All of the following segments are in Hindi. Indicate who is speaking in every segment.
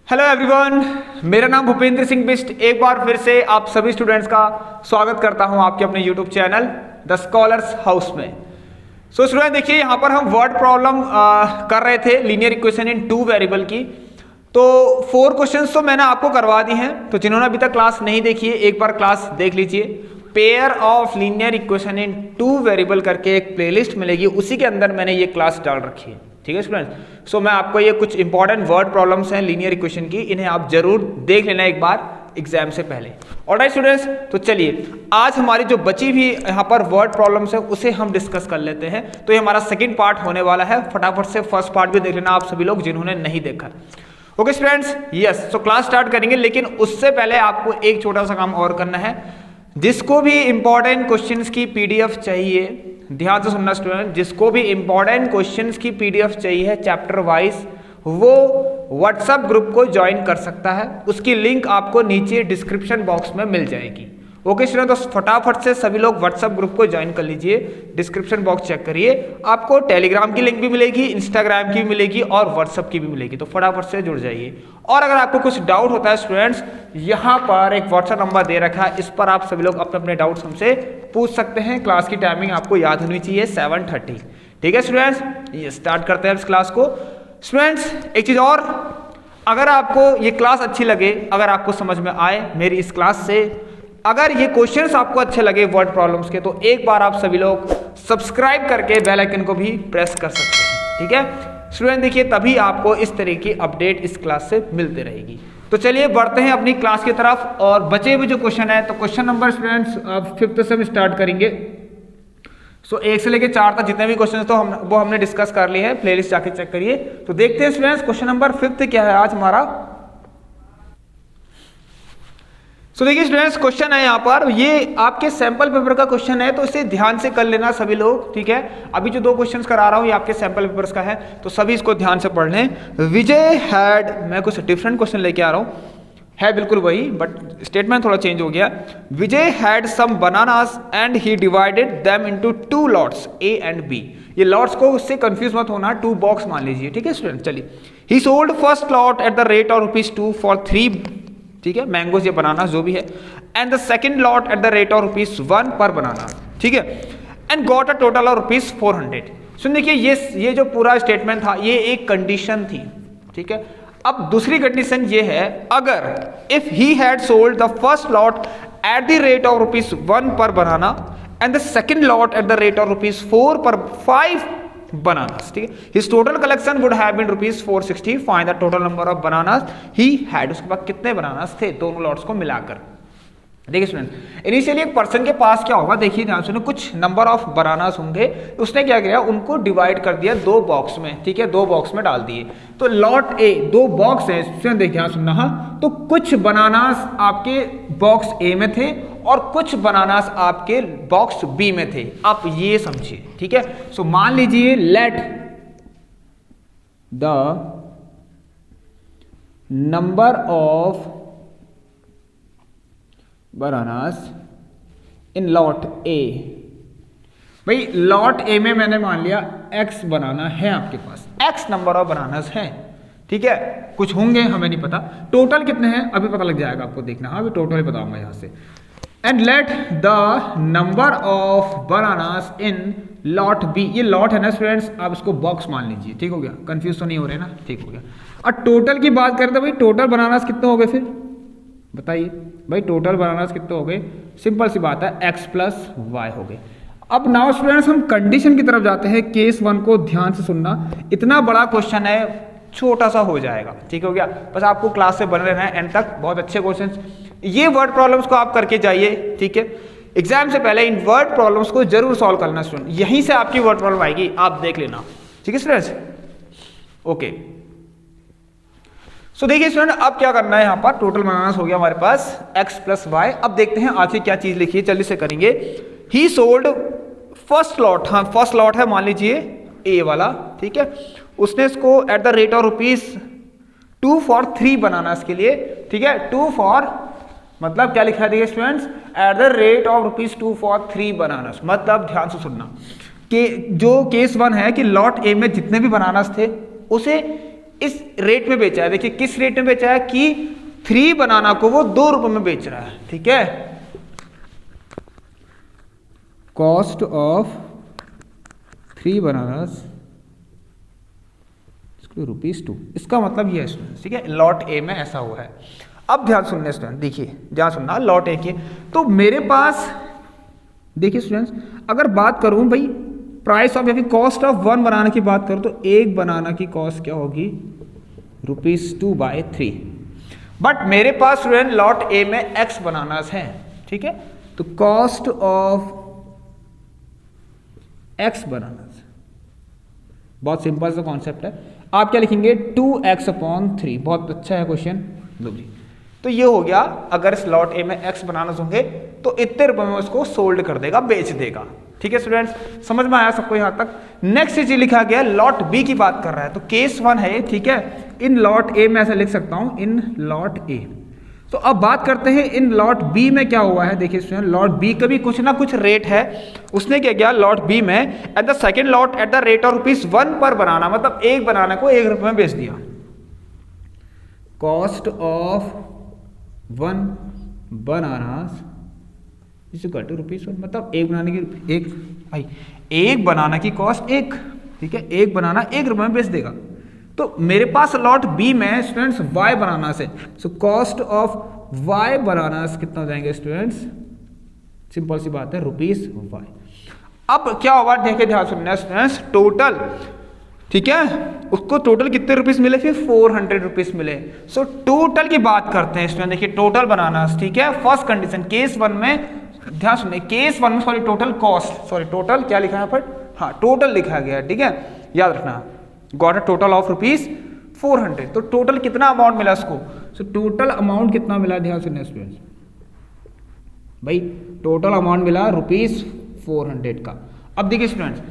Speaker 1: हेलो एवरीवन, मेरा नाम भूपेंद्र सिंह बिष्ट। एक बार फिर से आप सभी स्टूडेंट्स का स्वागत करता हूं आपके अपने YouTube channel the scholars house में। सो स्टूडेंट देखिए, यहां पर हम वर्ड प्रॉब्लम कर रहे थे linear equation in two variable की। तो 4 क्वेश्चंस तो मैंने आपको करवा दी हैं, तो जिन्होंने अभी तक क्लास नहीं देखी है एक बार क्लास देख लीजिए। Pair of linear equation in two variable करके एक प्लेलिस्ट मिलेगी, उसी के अंदर मैंने ये क्लास डाल रखी है। ठीक है स्टूडेंट्स, सो मैं आपको ये कुछ इंपॉर्टेंट वर्ड प्रॉब्लम्स हैं लीनियर इक्वेशन की, इन्हें आप जरूर देख लेना एक बार एग्जाम से पहले। ऑलराइट स्टूडेंट्स, तो चलिए आज हमारी जो बची हुई यहाँ पर वर्ड प्रॉब्लम्स है उसे हम डिस्कस कर लेते हैं। तो ये हमारा सेकंड पार्ट होने वाला है, फटाफट से फर्स्ट पार्ट भी देख लेना आप सभी लोग जिन्होंने नहीं देखा। Okay students, yes, so class start करेंगे, लेकिन उससे पहले आपको एक छोटा सा काम और करना है। जिसको भी इंपॉर्टेंट क्वेश्चंस की पीडीएफ चाहिए, ध्यान से सुनना स्टूडेंट, जिसको भी इंपॉर्टेंट क्वेश्चंस की पीडीएफ चाहिए चैप्टर वाइज, वो व्हाट्सएप ग्रुप को ज्वाइन कर सकता है। उसकी लिंक आपको नीचे डिस्क्रिप्शन बॉक्स में मिल जाएगी। ओके स्टूडेंट, तो फटाफट से सभी लोग व्हाट्सएप ग्रुप को ज्वाइन कर लीजिए। डिस्क्रिप्शन बॉक्स चेक करिए, आपको टेलीग्राम की लिंक भी मिलेगी, इंस्टाग्राम की भी मिलेगी और व्हाट्सएप की भी मिलेगी, तो फटाफट से जुड़ जाइए। और अगर आपको कुछ डाउट होता है स्टूडेंट्स, यहाँ पर एक व्हाट्सएप नंबर दे रखा है, इस पर आप सभी लोग अपने अपने डाउट्स हमसे पूछ सकते हैं। क्लास की टाइमिंग आपको याद होनी चाहिए 7:30। ठीक है स्टूडेंट्स, ये स्टार्ट करते हैं इस क्लास को। स्टूडेंट्स एक चीज और, अगर आपको ये क्लास अच्छी लगे, अगर आपको समझ में आए मेरी इस क्लास से, अगर ये क्वेश्चंस आपको अच्छे लगे वर्ड प्रॉब्लम्स के, तो एक बार आप सभी लोग सब्सक्राइब करके बेल आइकन को भी प्रेस कर सकते हैं। ठीक है स्टूडेंट, देखिए तभी आपको इस तरह की अपडेट इस क्लास से मिलती रहेगी। तो चलिए बढ़ते हैं अपनी क्लास की तरफ, और बचे हुए जो क्वेश्चन है, तो क्वेश्चन नंबर स्टूडेंट्स 5th से हम स्टार्ट करेंगे। सो 1 से लेकर 4 तक जितने भी क्वेश्चन तो वो हमने डिस्कस कर लिए हैं, प्लेलिस्ट जाके चेक करिए। तो देखते हैं स्टूडेंट्स क्वेश्चन नंबर 5th क्या है आज हमारा। सो देखिए स्टूडेंट्स, क्वेश्चन है यहाँ पर, ये आपके सैंपल पेपर का क्वेश्चन है, तो इसे ध्यान से कर लेना सभी लोग। ठीक है, अभी जो 2 क्वेश्चंस करा रहा हूँ ये आपके सैंपल पेपर्स का है, तो सभी इसको ध्यान से पढ़ लें। विजय हैड, मैं कुछ डिफरेंट क्वेश्चन लेके आ रहा हूँ, है बिल्कुल वही बट स्टेटमेंट थोड़ा चेंज हो गया। Vijay had some bananas and he divided them into 2 lots A and B. ये लॉट्स को उससे कंफ्यूज मत होना, 2 बॉक्स मान लीजिए। ठीक है स्टूडेंट, चलिए। ही sold first lot at the rate of ₹2 for 3, ठीक है, मैंगोज या बनाना जो भी है, and the second lot at the rate of ₹1 per बनाना। ठीक है, and got a total of ₹400। सुन देखिए, ये जो पूरा स्टेटमेंट था ये एक कंडीशन थी। ठीक है, अब दूसरी कंडीशन ये है, अगर if he had sold the first lot at the rate of ₹1 per banana and the second lot at the rate of ₹4 per 5 bananas, ठीक है, his total collection would have been ₹460, find the total number of bananas he had। उसके बाद कितने बनानास थे दोनों लॉट्स को मिलाकर। देखिए स्टूडेंट, इनिशियली एक पर्सन के पास क्या होगा, देखिए ध्यान सुनो, कुछ नंबर ऑफ बनानास होंगे, उसने क्या किया, उनको डिवाइड कर दिया 2 बॉक्स में। ठीक है, 2 बॉक्स में डाल दिए। तो लॉट ए 2 बॉक्स है स्टूडेंट, देखिए ध्यान सुनना, हाँ, तो कुछ बनानास आपके बॉक्स ए में थे और कुछ बनानास आपके बॉक्स बी में थे। आप ये समझिए। ठीक है, सो मान लीजिए let the number of bananas in lot A, भाई लॉट ए में मैंने मान लिया x बनाना है, आपके पास x नंबर ऑफ बनानास है। ठीक है, कुछ होंगे हमें नहीं पता, टोटल कितने हैं अभी पता लग जाएगा आपको, देखना, हाँ अभी टोटल बताऊंगा यहां से। And let the number of bananas in lot B, ये लॉट है ना स्टूडेंट्स, आप इसको बॉक्स मान लीजिए। ठीक हो गया, कंफ्यूज तो नहीं हो रहे ना, ठीक हो गया। और टोटल की बात करें तो भाई टोटल बनानास कितने हो गए, फिर बताइए भाई टोटल बनानास कितने हो गए, सिंपल सी बात है x + y हो गए। अब नाउ स्टूडेंट्स हम कंडीशन की तरफ जाते हैं। केस 1 को ध्यान से सुनना, इतना बड़ा क्वेश्चन है, छोटा सा हो जाएगा। ठीक हो गया, बस आपको क्लास से बने रहना है एंड तक, बहुत अच्छे क्वेश्चंस। ये वर्ड प्रॉब्लम्स को आप करके जाइए। ठीक है, एग्जाम से पहले इन वर्ड प्रॉब्लम्स को जरूर सॉल्व करना स्टूडेंट, यहीं से आपकी वर्ड प्रॉब्लम आएगी, आप देख लेना। ठीक है स्टूडेंट्स, ओके। सो देखिए स्टूडेंट, अब क्या करना है, यहाँ पर टोटल बनानास हो गया हमारे पास x + y। अब देखते हैं आगे क्या चीज लिखी है, जल्दी से करेंगे। ही सोल्ड फर्स्ट लॉट, हाँ फर्स्ट लॉट है मान लीजिए ए वाला। ठीक है, उसने इसको eight the rate of ₹2 for 3 bananas के लिए। ठीक है, 2 फॉर मतलब क्या लिखा है students, eight the rate of ₹2 for 3 bananas. मतलब ध्यान से सुनना कि जो केस 1 है कि लॉट ए में जितने भी बनानास थे उसे इस रेट में बेचा है। देखिए किस रेट में बेचा है कि 3 बनाना को वो 2 रुपए में बेच रहा है। ठीक है, कॉस्ट ऑफ 3 बनानास ₹2। इसका मतलब ये है स्टूडेंट, ठीक है, लॉट ए में ऐसा हुआ है। अब ध्यान सुनने स्टूडेंट, देखिए ध्यान सुनना, लॉट ए के तो मेरे पास देखिए स्टूडेंट्स, अगर बात करूं भाई प्राइस ऑफ या फिर कॉस्ट ऑफ 1 बनाना की बात करूं तो एक बनाना की कॉस्ट क्या होगी ₹2/3। बट मेरे पास स्टूडेंट लॉट ए में x बनानास हैं। ठीक है, तो कॉस्ट ऑफ x बनानास, बहुत सिंपल सा कॉन्सेप्ट है। आप क्या लिखेंगे 2x/3। बहुत अच्छा है क्वेश्चन। लो जी, तो ये हो गया, अगर इस लॉट ए में x बनानास होंगे तो इतने रुपए में उसको सोल्ड कर देगा, बेच देगा। ठीक है स्टूडेंट्स, समझ में आया सबको यहाँ तक। नेक्स्ट चीज लिखा गया लॉट बी की बात कर रहा है, तो केस 1 है। ठीक है, इन लॉट ए में ऐसा लिख सकता हूं, इन लॉट ए। तो अब बात करते हैं इन लॉट बी में क्या हुआ है। देखिए स्टूडेंट, लॉट बी का भी कुछ ना कुछ रेट है। उसने क्या किया लॉट बी में, at the second lot at the rate of ₹1 per बनाना, मतलब एक बनाना को 1 रुपए में बेच दिया। कॉस्ट ऑफ 1 बनानास ₹1, मतलब एक बनाने की एक बनाना की कॉस्ट 1। ठीक है, एक बनाना 1 रुपए में बेच देगा। तो मेरे पास लॉट बी में स्टूडेंट्स y बनानास है, so cost of y bananas कितना हो जाएंगे स्टूडेंट्स, सिंपल सी बात है ₹y। अब क्या होगा, देखे ध्यान सुनना स्टूडेंट्स, टोटल, ठीक है, उसको टोटल कितने रुपीस मिले, फिर ₹400 मिले। सो टोटल की बात करते हैं स्टूडेंट, देखिए टोटल बनानास। ठीक है, फर्स्ट कंडीशन केस 1 में, ध्यान सुनिए, केस 1 में sorry total cost, sorry total क्या लिखा है यहाँ पर, हाँ टोटल लिखा गया है। ठीक है, याद रखना, गॉट अ टोटल ऑफ ₹400। तो टोटल कितना अमाउंट मिला इसको, सो टोटल अमाउंट कितना मिला, ध्यान सुनिए स्टूडेंट्स भाई, टोटल अमाउंट मिला ₹400 का। अब देखिए स्टूडेंट्स,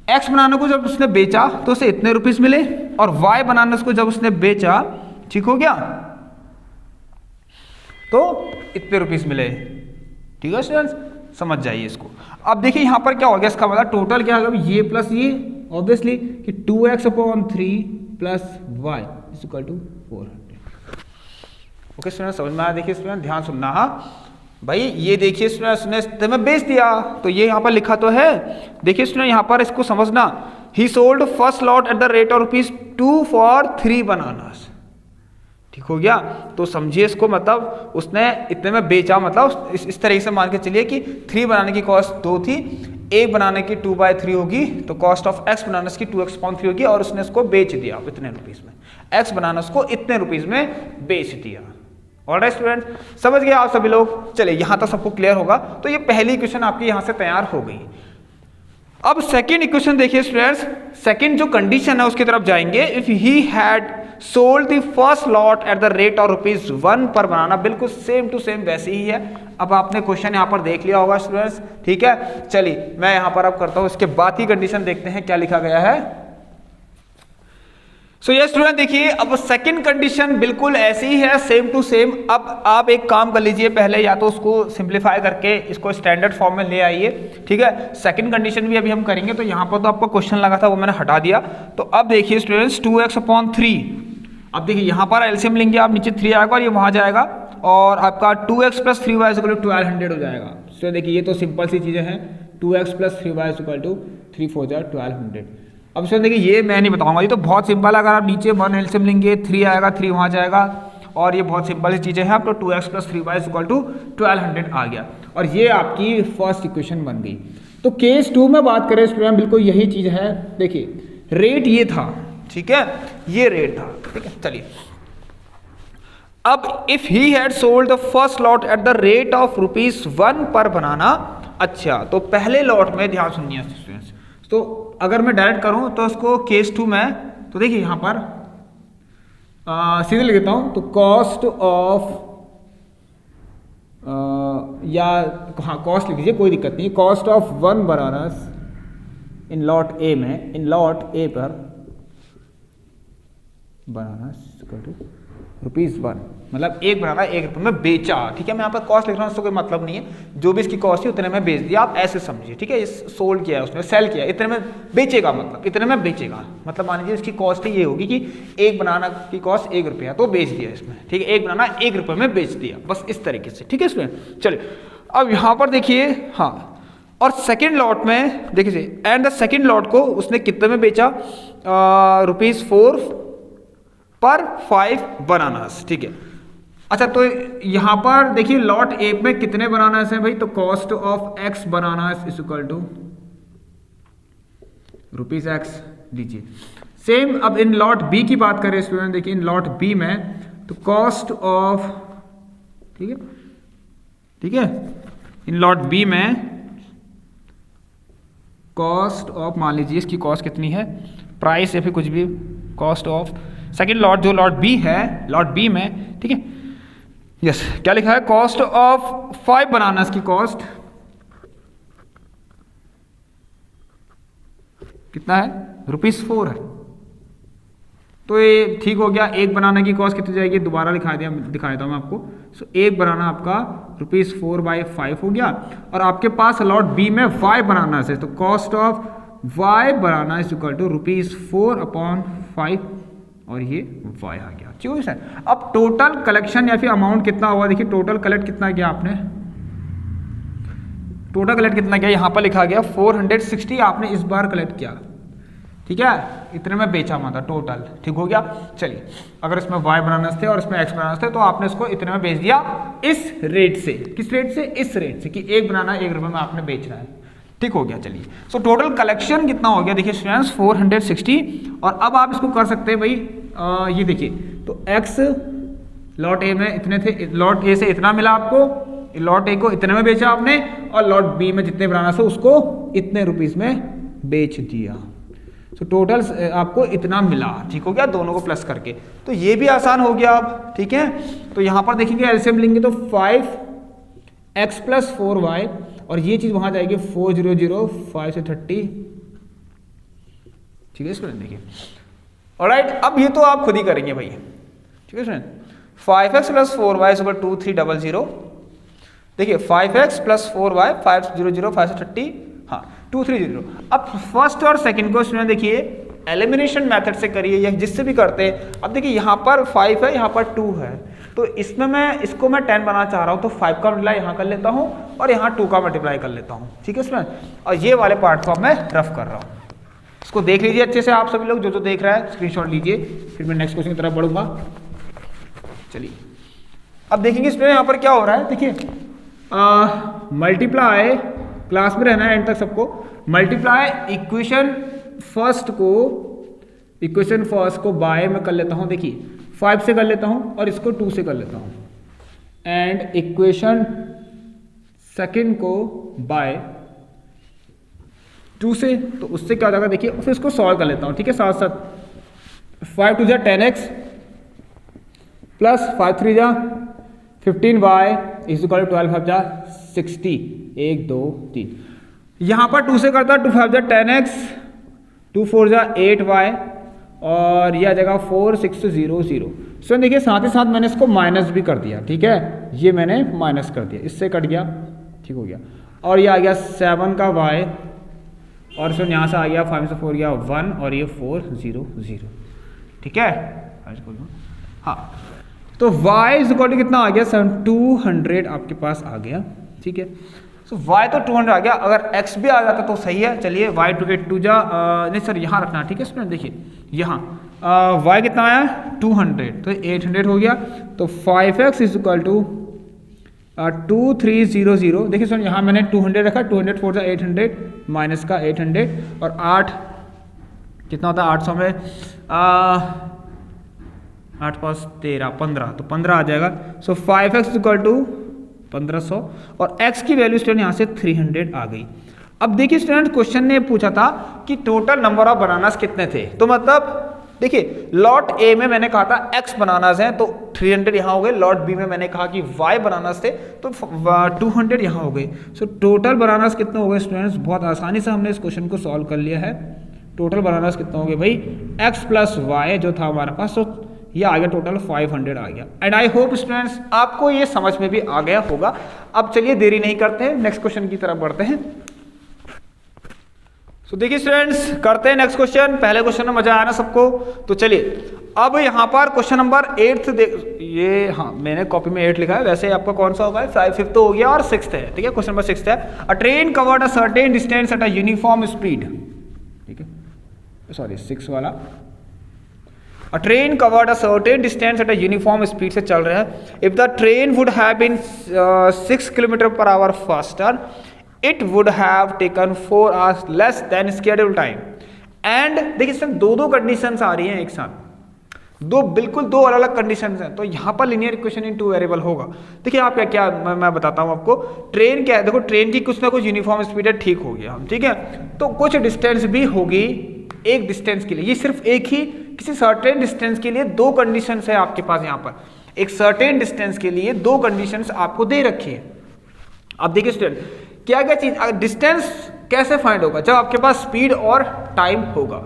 Speaker 1: एक्स बनाना को जब उसने बेचा तो उसे इतने रुपीस मिले, और वाई बनाना को जब उसने बेचा, ठीक हो गया, तो इतने रुपीस मिले। ठीक है स्टूडेंट्स, समझ जाइए इसको। अब देखिए यहां पर क्या हो गया, इसका मतलब टोटल क्या होगा, ये प्लस ये, ऑब्वियसली कि 2x/3 plus y = 400। Okay student, समझ में आया। देखिए स्टूडेंट ध्यान सुनना, भाई ये देखिए स्टूडेंट मैं बेच दिया, तो ये यहाँ पर लिखा तो है। देखिए स्टूडेंट यहाँ पर इसको समझना, ही sold first lot at the rate of ₹2 for 3 bananas. ठीक हो गया, तो समझिए इसको, मतलब उसने इतने में बेचा, मतलब इस तरीके से मान के चलिए कि 3 बनाने की कॉस्ट 2 थी, एक बनाने की 2/3 होगी, तो कॉस्ट ऑफ x बनानास की 2x/3 होगी, और उसने इसको बेच दिया इतने रुपीस में, x बनानास को इतने रुपीस में बेच दिया। ऑलराइट स्टूडेंट, समझ गए आप सभी लोग। चलिए यहां तक सबको क्लियर होगा। तो ये पहली इक्वेशन आपकी यहां से तैयार हो गई। अब सेकेंड इक्वेशन देखिए स्टूडेंट्स, सेकेंड जो कंडीशन है उसकी तरफ जाएंगे। If he had sold the first lot at the rate of ₹1 per बनाना, बिल्कुल सेम टू सेम वैसे ही है। अब आपने क्वेश्चन यहां पर देख लिया होगा स्टूडेंट्स, ठीक है। चलिए मैं यहां पर अब करता हूं, इसके बाद की कंडीशन देखते हैं क्या लिखा गया है। सो ये स्टूडेंट देखिए, अब सेकंड कंडीशन बिल्कुल ऐसी ही है, सेम टू सेम। अब आप एक काम कर लीजिए, पहले या तो उसको सिंप्लीफाई करके इसको स्टैंडर्ड फॉर्म में ले आइए, ठीक है। सेकंड कंडीशन भी अभी हम करेंगे, तो यहाँ पर तो आपको क्वेश्चन लगा था वो मैंने हटा दिया। तो अब देखिए स्टूडेंट्स 2x/3, अब देखिए यहाँ पर एलसीएम लेंगे आप, नीचे 3 आएगा और ये वहाँ जाएगा, और आपका 2x + 3y = 1200 हो जाएगा। तो देखिए ये तो सिंपल सी चीज़ें हैं, 2x + 3y = 3 × 4 = 1200। अब इसमें देखिए ये मैं नहीं बताऊंगा, ये तो बहुत सिंपल है। अगर आप नीचे 1 एलसीएम लेंगे, 3 आएगा, 3 वहाँ जाएगा, और ये बहुत सिंपल सी चीज़ें हैं। आप तो 2x + 3y = 1200 आ गया, और ये आपकी फर्स्ट इक्वेशन बन गई। तो केस 2 में बात करें स्टूडेंट, बिल्कुल यही चीज़ है। देखिए रेट ये था, ठीक है, ये रेट था, ठीक है। चलिए अब if he had sold the first lot at the rate of ₹1 per बनाना। अच्छा, तो पहले लॉट में ध्यान सुनिए स्टूडेंट्स, तो अगर मैं डायरेक्ट करूं तो इसको केस 2 में, तो देखिए यहां पर सीधे लिख देता हूं, तो कॉस्ट ऑफ या हाँ कॉस्ट लिख लीजिए, कोई दिक्कत नहीं। Cost of 1 bananas in lot A में, इन लॉट ए पर बनाना ₹1, मतलब एक बनाना ₹1 में बेचा। ठीक है, मैं यहाँ पर कॉस्ट लिख रहा हूँ, इससे कोई मतलब नहीं है, जो भी इसकी कॉस्ट है उतने में बेच दिया, आप ऐसे समझिए। ठीक है, सोल्ड किया है उसने, सेल किया, इतने में बेचेगा, मतलब इतने में बेचेगा, मतलब मान लीजिए इसकी कॉस्ट ये होगी कि एक बनाना की कॉस्ट ₹1 तो बेच दिया इसमें। ठीक है, एक बनाना ₹1 में बेच दिया, बस इस तरीके से। ठीक है स्टूडेंट, चलिए अब यहाँ पर देखिए, हाँ, और सेकेंड लॉट में देखिए, एंड द सेकेंड लॉट को उसने कितने में बेचा, ₹4 पर 5 बनानास। ठीक है, अच्छा तो यहां पर देखिए लॉट ए में कितने बनानास हैं भाई, तो cost of x bananas is equal to ₹X लीजिए। सेम अब इन लॉट बी की बात करें स्टूडेंट, देखिए इन लॉट बी में तो कॉस्ट ऑफ, ठीक है, इन लॉट बी में कॉस्ट ऑफ, मान लीजिए इसकी कॉस्ट कितनी है, प्राइस या फिर कुछ भी, कॉस्ट ऑफ सेकेंड लॉट, जो लॉट बी है, लॉट बी में, ठीक है, यस, क्या लिखा है, कॉस्ट ऑफ 5 बनानास की कॉस्ट कितना है, ₹4 है। तो ये ठीक हो गया, एक बनाना की कॉस्ट कितनी जाएगी, दोबारा दिखा देता हूं मैं आपको। सो एक बनाना आपका ₹4/5 हो गया, और आपके पास लॉट बी में 5 बनाना है, तो cost of y banana is equal to ₹4/5, और ये y आ गया। ठीक है सर, अब टोटल कलेक्शन या फिर अमाउंट कितना हुआ, देखिए टोटल कलेक्ट कितना किया आपने, टोटल कलेक्ट कितना किया, यहाँ पर लिखा गया 460 आपने इस बार कलेक्ट किया। ठीक है, इतने में बेचा मतलब टोटल, ठीक हो गया। चलिए, अगर इसमें y बनाना थे और इसमें x बनाना थे, तो आपने इसको इतने में बेच दिया इस रेट से, किस रेट से, इस रेट से, कि एक बनाना ₹1 में आपने बेचना है। ठीक हो गया, चलिए। सो टोटल कलेक्शन कितना हो गया, देखिए स्टूडेंट्स 460, और अब आप इसको कर सकते हैं भाई, ये देखिए, तो x लॉट ए में इतने थे, लॉट ए से इतना मिला आपको, लॉट ए को इतने में बेचा आपने, और लॉट बी में जितने बनाना था उसको इतने ₹, में बेच दिया। तो टोटल आपको इतना मिला। ठीक हो गया, दोनों को प्लस करके, तो ये भी आसान हो गया अब। ठीक है, तो यहां पर देखेंगे एलसीएम लेंगे तो 5x + 4y, और ये चीज वहां जाएगी 400, 5 से 30। ठीक है स्टूडेंट, देखिए, ऑलराइट, अब ये तो आप खुद ही करेंगे भाई। ठीक है स्टूडेंट, 5x + 4y = 2300। देखिए 5x + 4y 500, 5 से 30, हाँ 230। अब फर्स्ट और सेकंड को स्टूडेंट देखिए एलिमिनेशन मेथड से करिए, या जिससे भी करते हैं। अब देखिए यहाँ पर 5 है, यहाँ पर 2 है, तो इसमें मैं इसको मैं 10 बनाना चाह रहा हूँ, तो 5 का मल्टीप्लाई यहाँ कर लेता हूँ, और यहाँ 2 का मल्टीप्लाई कर लेता हूँ। ठीक है स्टूडेंट, और ये वाले पार्ट को मैं रफ कर रहा हूँ, इसको देख लीजिए अच्छे से आप सभी लोग, जो देख रहा है स्क्रीनशॉट लीजिए, फिर मैं नेक्स्ट क्वेश्चन की तरफ बढ़ूंगा। चलिए, अब देखेंगे स्टूडेंट यहाँ पर क्या हो रहा है, देखिए मल्टीप्लाई, क्लास में रहना है एंड तक सबको, मल्टीप्लाई इक्वेशन फर्स्ट को बाय में कर लेता हूं, देखिए 5 से कर लेता हूं, और इसको 2 से कर लेता हूं, एंड इक्वेशन सेकंड को बाय 2 से, तो उससे क्या हो जाएगा देखिए, फिर इसको सॉल्व कर लेता हूं। ठीक है, साथ साथ 5 2 = 10x प्लस 5 3 = 15y = 12 5 = 60, 1 2 3। यहाँ पर 2 से करता, 2 5 = 10x, 2 4 = 8y, और यह आ जाएगा 4 6 0 0। सो देखिए साथ ही साथ मैंने इसको माइनस भी कर दिया। ठीक है, ये मैंने माइनस कर दिया, इससे कट गया। ठीक हो गया, और ये आ गया 7 का y, और सो यहाँ से आ गया 5 से 4 गया 1, और ये 4 0 0। ठीक है, हाँ, तो y = कितना आ गया, 200 आपके पास आ गया। ठीक है, सो y तो 200 आ गया, अगर x भी आ जाता तो सही है। चलिए y 2 get 2 नहीं सर यहाँ रखना। ठीक है स्टूडेंट, देखिए यहाँ y कितना आया 200, तो 800 हो गया, तो 5x = 2300। देखिए सर यहाँ मैंने 200 रखा, 200 4 = 800 माइनस का 800, और 8 कितना होता है 800 में 8 5 13 15, तो 15 आ जाएगा। सो 5x = 1500, और x की वैल्यू स्टूडेंट यहाँ से 300 आ गई। अब देखिए स्टूडेंट क्वेश्चन ने पूछा था कि टोटल नंबर ऑफ बनानास कितने थे, तो मतलब देखिए लॉट ए में मैंने कहा था x बनानास हैं, तो 300 यहाँ हो गए, लॉट बी में मैंने कहा कि y बनानास थे, तो 200 यहाँ हो गए। सो टोटल बनानास कितने हो गए स्टूडेंट्स, बहुत आसानी से हमने इस क्वेश्चन को सॉल्व कर लिया है। टोटल बनाना कितना हो गया भाई, x प्लस वाई जो था हमारे पास, तो ये आ गया टोटल 500 आ गया। एंड आई होप स्टूडेंट्स आपको ये समझ में भी आ गया होगा। अब चलिए देरी नहीं करते हैं, नेक्स्ट क्वेश्चन की तरफ बढ़ते हैं। तो देखिए स्टूडेंट्स करते हैं नेक्स्ट क्वेश्चन। पहले क्वेश्चन में मजा आया ना सबको, तो चलिए अब यहाँ पर क्वेश्चन नंबर 8 देख, ये हाँ मैंने कॉपी में 8 लिखा है, वैसे आपका कौन सा होगा, 5th तो हो गया और 6th है, ठीक है। क्वेश्चन नंबर 6 है, a train covered a certain distance at a uniform speed, ठीक है, सॉरी 6 वाला, a train covered a certain distance at a uniform speed से चल रहा है। If the train would have been 6 km/h faster, it would have taken 4 hours less than schedule time. And देखिए इसमें दो कंडीशंस आ रही हैं एक साथ, बिल्कुल दो अलग अलग कंडीशंस हैं, तो यहाँ पर लीनियर इक्वेशन इन 2 वेरिएबल होगा। देखिए आप क्या मैं बताता हूँ आपको। ट्रेन क्या है, देखो ट्रेन की कुछ ना कुछ यूनिफॉर्म स्पीड है, ठीक हो गया हम, ठीक है। तो कुछ डिस्टेंस भी होगी एक डिस्टेंस के लिए, ये सिर्फ एक ही किसी सर्टेन डिस्टेंस के लिए 2 कंडीशंस है आपके पास। यहाँ पर एक सर्टेन डिस्टेंस के लिए 2 कंडीशंस आपको दे रखी है। अब देखिए स्टूडेंट क्या क्या चीज, डिस्टेंस कैसे फाइंड होगा, जब आपके पास स्पीड और टाइम होगा,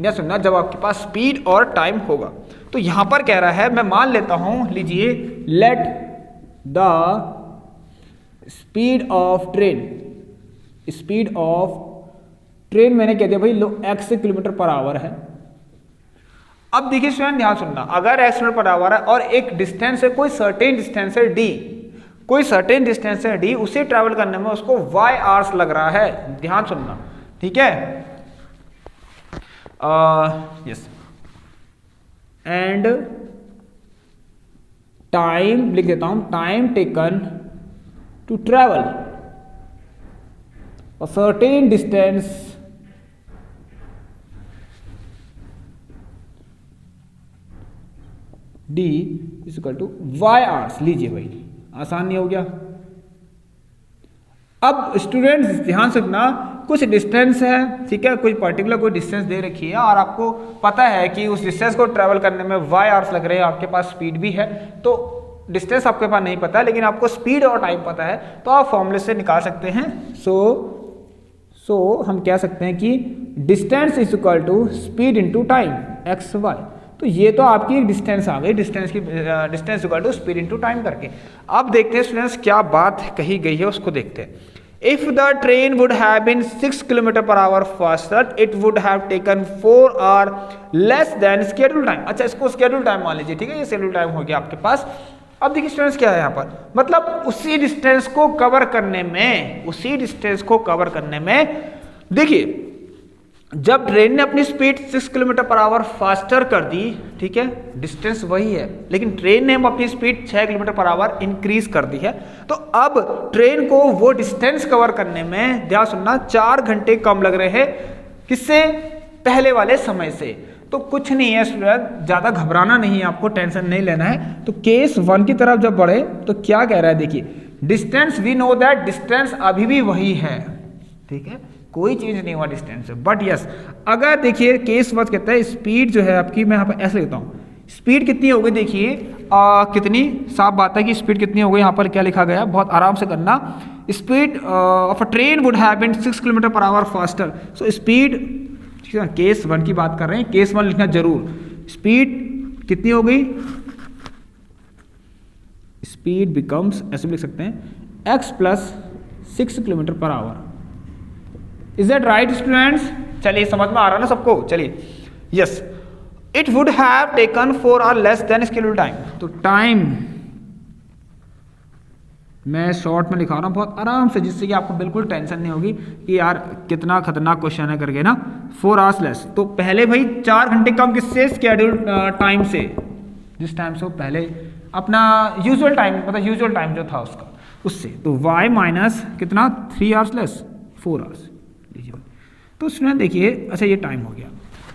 Speaker 1: या सुनना जब आपके पास स्पीड और टाइम होगा। तो यहां पर कह रहा है, मैं मान लेता हूं, लीजिए let the speed of train, speed of train मैंने कह दिया भाई x km/h है। अब देखिए स्टूडेंट ध्यान सुनना, अगर x km/h है और एक डिस्टेंस है, कोई सर्टेन डिस्टेंस है d, कोई सर्टेन डिस्टेंस है d, उसे ट्रेवल करने में उसको y hours लग रहा है, ध्यान सुनना, ठीक है। यस एंड टाइम लिख देता हूं, time taken to travel a certain distance d is equal to y hours। लीजिए भाई आसान नहीं हो गया। अब स्टूडेंट्स ध्यान से सुनना, कुछ डिस्टेंस है, ठीक है, कोई पर्टिकुलर कोई डिस्टेंस दे रखी है और आपको पता है कि उस डिस्टेंस को ट्रेवल करने में y hours लग रहे हैं, आपके पास स्पीड भी है, तो डिस्टेंस आपके पास नहीं पता है लेकिन आपको स्पीड और टाइम पता है, तो आप फॉर्मूले से निकाल सकते हैं। सो हम कह सकते हैं कि distance is equal to speed into time X Y. तो ये तो आपकी एक डिस्टेंस आ गई, distance equal to speed into time करके। अब देखते हैं स्टूडेंट्स क्या बात कही गई है, उसको देखते हैं। If the train would have been 6 km/h faster, it would have taken 4 hours less than scheduled time। अच्छा इसको scheduled time मान लीजिए, ठीक है, ये scheduled time हो गया आपके पास। अब देखिए स्टूडेंट्स क्या है यहाँ पर, मतलब उसी डिस्टेंस को कवर करने में, देखिए जब ट्रेन ने अपनी स्पीड 6 km/h फास्टर कर दी, ठीक है, डिस्टेंस वही है लेकिन ट्रेन ने अपनी स्पीड 6 km/h इंक्रीज कर दी है, तो अब ट्रेन को वो डिस्टेंस कवर करने में, ध्यान सुनना, 4 घंटे कम लग रहे हैं, किससे, पहले वाले समय से। तो कुछ नहीं है स्टूडेंट, ज्यादा घबराना नहीं है, आपको टेंशन नहीं लेना है। तो केस 1 की तरफ जब बढ़े तो क्या कह रहा है, देखिए distance, we know that distance अभी भी वही है, ठीक है, कोई चेंज नहीं हुआ डिस्टेंस से। बट यस अगर देखिए केस 1 कहता है स्पीड जो है आपकी, मैं यहाँ पर ऐसे लिखता हूँ, स्पीड कितनी हो गई, देखिए कितनी साफ बात है कि स्पीड कितनी हो गई, यहाँ पर क्या लिखा गया, बहुत आराम से करना। Speed of a train would have been 6 km/h faster. So speed, case 1 की बात कर रहे हैं, केस 1 लिखना जरूर। स्पीड कितनी हो गई, स्पीड बिकम्स, ऐसे भी लिख सकते हैं, x plus 6 km/h। Is that right students? चलिए समझ में आ रहा है ना सबको, चलिए yes. It would have taken 4 hours less than schedule time. तो टाइम मैं शॉर्ट में लिखा रहा हूं बहुत आराम से, जिससे कि आपको बिल्कुल टेंशन नहीं होगी कि यार कितना खतरनाक क्वेश्चन है करके ना। 4 hours लेस, तो पहले भाई 4 घंटे कम किससे, स्केड्यूल टाइम से, जिस टाइम से वो पहले अपना यूजुअल टाइम, मतलब यूजुअल टाइम जो था उसका, उससे। तो y माइनस कितना, 3 hours लेस 4 hours। तो स्टूडेंट देखिए, अच्छा ये टाइम हो गया।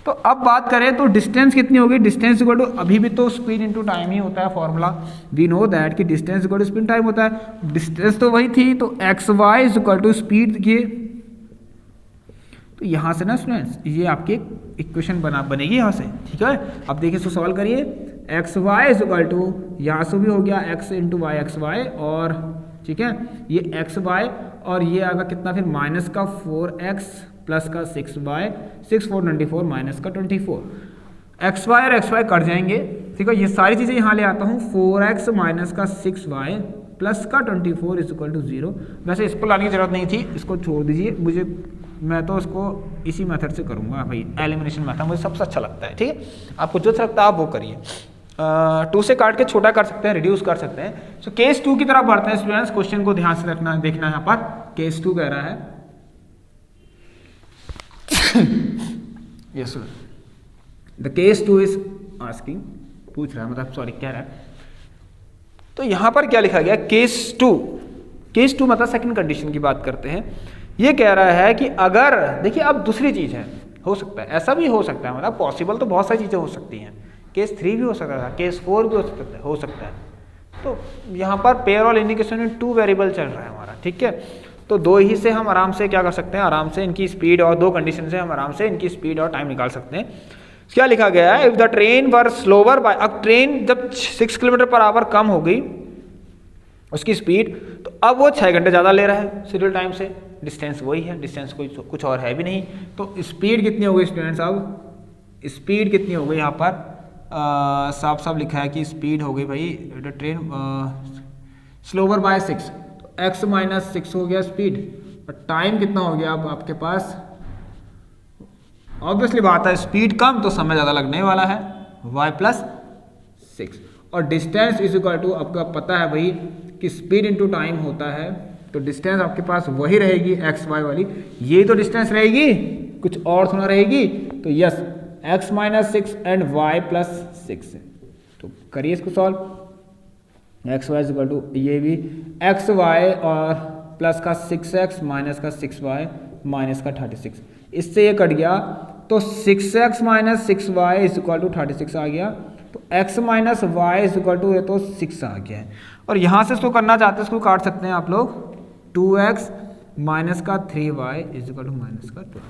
Speaker 1: तो अब बात करें तो डिस्टेंस कितनी होगी, डिस्टेंस इक्वल टू, अभी भी तो स्पीड इनटू टाइम ही होता है फॉर्मूला, वी नो दैट कि distance equal to speed time होता है। डिस्टेंस तो वही थी, तो X Y is equal to speed, देखिए तो यहाँ से ना स्टूडेंट्स ये आपकी इक्वेशन बनेगी यहाँ से, ठीक है। अब देखिए इसको सॉल्व करिए, X Y is equal to, यहाँ से भी हो गया X into Y X Y, और ठीक है ये एक्स वाई, और ये आएगा कितना फिर, माइनस का 4x प्लस का 6y, 6 4 24 माइनस का 24, xy और xy कट जाएंगे, ठीक है। ये सारी चीज़ें यहाँ ले आता हूँ, 4x माइनस का 6y प्लस का 24 इज इक्वल टू 0। वैसे इसको लाने की जरूरत नहीं थी, इसको छोड़ दीजिए, मैं तो इसको इसी मेथड से करूँगा भाई, एलिमिनेशन मेथड मुझे सबसे अच्छा लगता है, ठीक है। आपको जो अच्छा लगता है आप वो करिए। 2 से काट के छोटा कर सकते हैं, रिड्यूस कर सकते हैं। सो केस 2 की तरफ बढ़ते हैं स्टूडेंट्स, क्वेश्चन को ध्यान से रखना, देखना यहाँ पर। केस 2 कह रहा है yes the case 2 is asking, पूछ रहा है, मतलब सॉरी कह रहा है। तो यहाँ पर क्या लिखा गया, केस 2 मतलब सेकंड कंडीशन की बात करते हैं। ये कह रहा है कि अगर, देखिए अब दूसरी चीज़ है, हो सकता है ऐसा भी हो सकता है, मतलब पॉसिबल तो बहुत सारी चीज़ें हो सकती हैं। केस 3 भी हो सकता है, केस 4 भी हो सकता है। तो यहाँ पर पेयर और इंडिकेशन में 2 वेरिएबल चल रहा है हमारा, ठीक है। तो 2 ही से हम आराम से क्या कर सकते हैं, आराम से इनकी स्पीड और 2 कंडीशन से हम आराम से इनकी स्पीड और टाइम निकाल सकते हैं। क्या लिखा गया है, if the train were slower by, अब ट्रेन जब 6 किलोमीटर पर आवर कम हो गई उसकी स्पीड, तो अब वो 6 घंटे ज़्यादा ले रहा है शेड्यूल टाइम से। डिस्टेंस वही है, डिस्टेंस कोई कुछ और है भी नहीं। तो स्पीड कितनी हो गई स्टूडेंट्स, अब स्पीड कितनी हो गई यहाँ पर साफ साफ लिखा है कि स्पीड हो गई भाई, ट्रेन स्लोवर बाय 6, तो x माइनस 6 हो गया स्पीड, और टाइम कितना हो गया अब आपके पास। ऑब्वियसली बात है, स्पीड कम तो समय ज़्यादा लगने वाला है, y प्लस 6, और डिस्टेंस इज इक्वल टू, आपका पता है भाई कि स्पीड इंटू टाइम होता है, तो डिस्टेंस आपके पास वही रहेगी x y वाली, ये तो डिस्टेंस रहेगी, कुछ और थोड़ा रहेगी। तो yes, x minus 6 and y plus 6, तो करिए इसको solve. x y equal to, ये भी x y और प्लस का 6x माइनस का 6y माइनस का 36, इससे ये कट गया, तो 6x minus 6y is equal to 36 आ गया। तो x minus y is equal to, ये तो 6 आ गया है। और यहाँ से इसको करना चाहते हैं, इसको काट सकते हैं आप लोग, 2x माइनस का 3y is equal to minus का 12।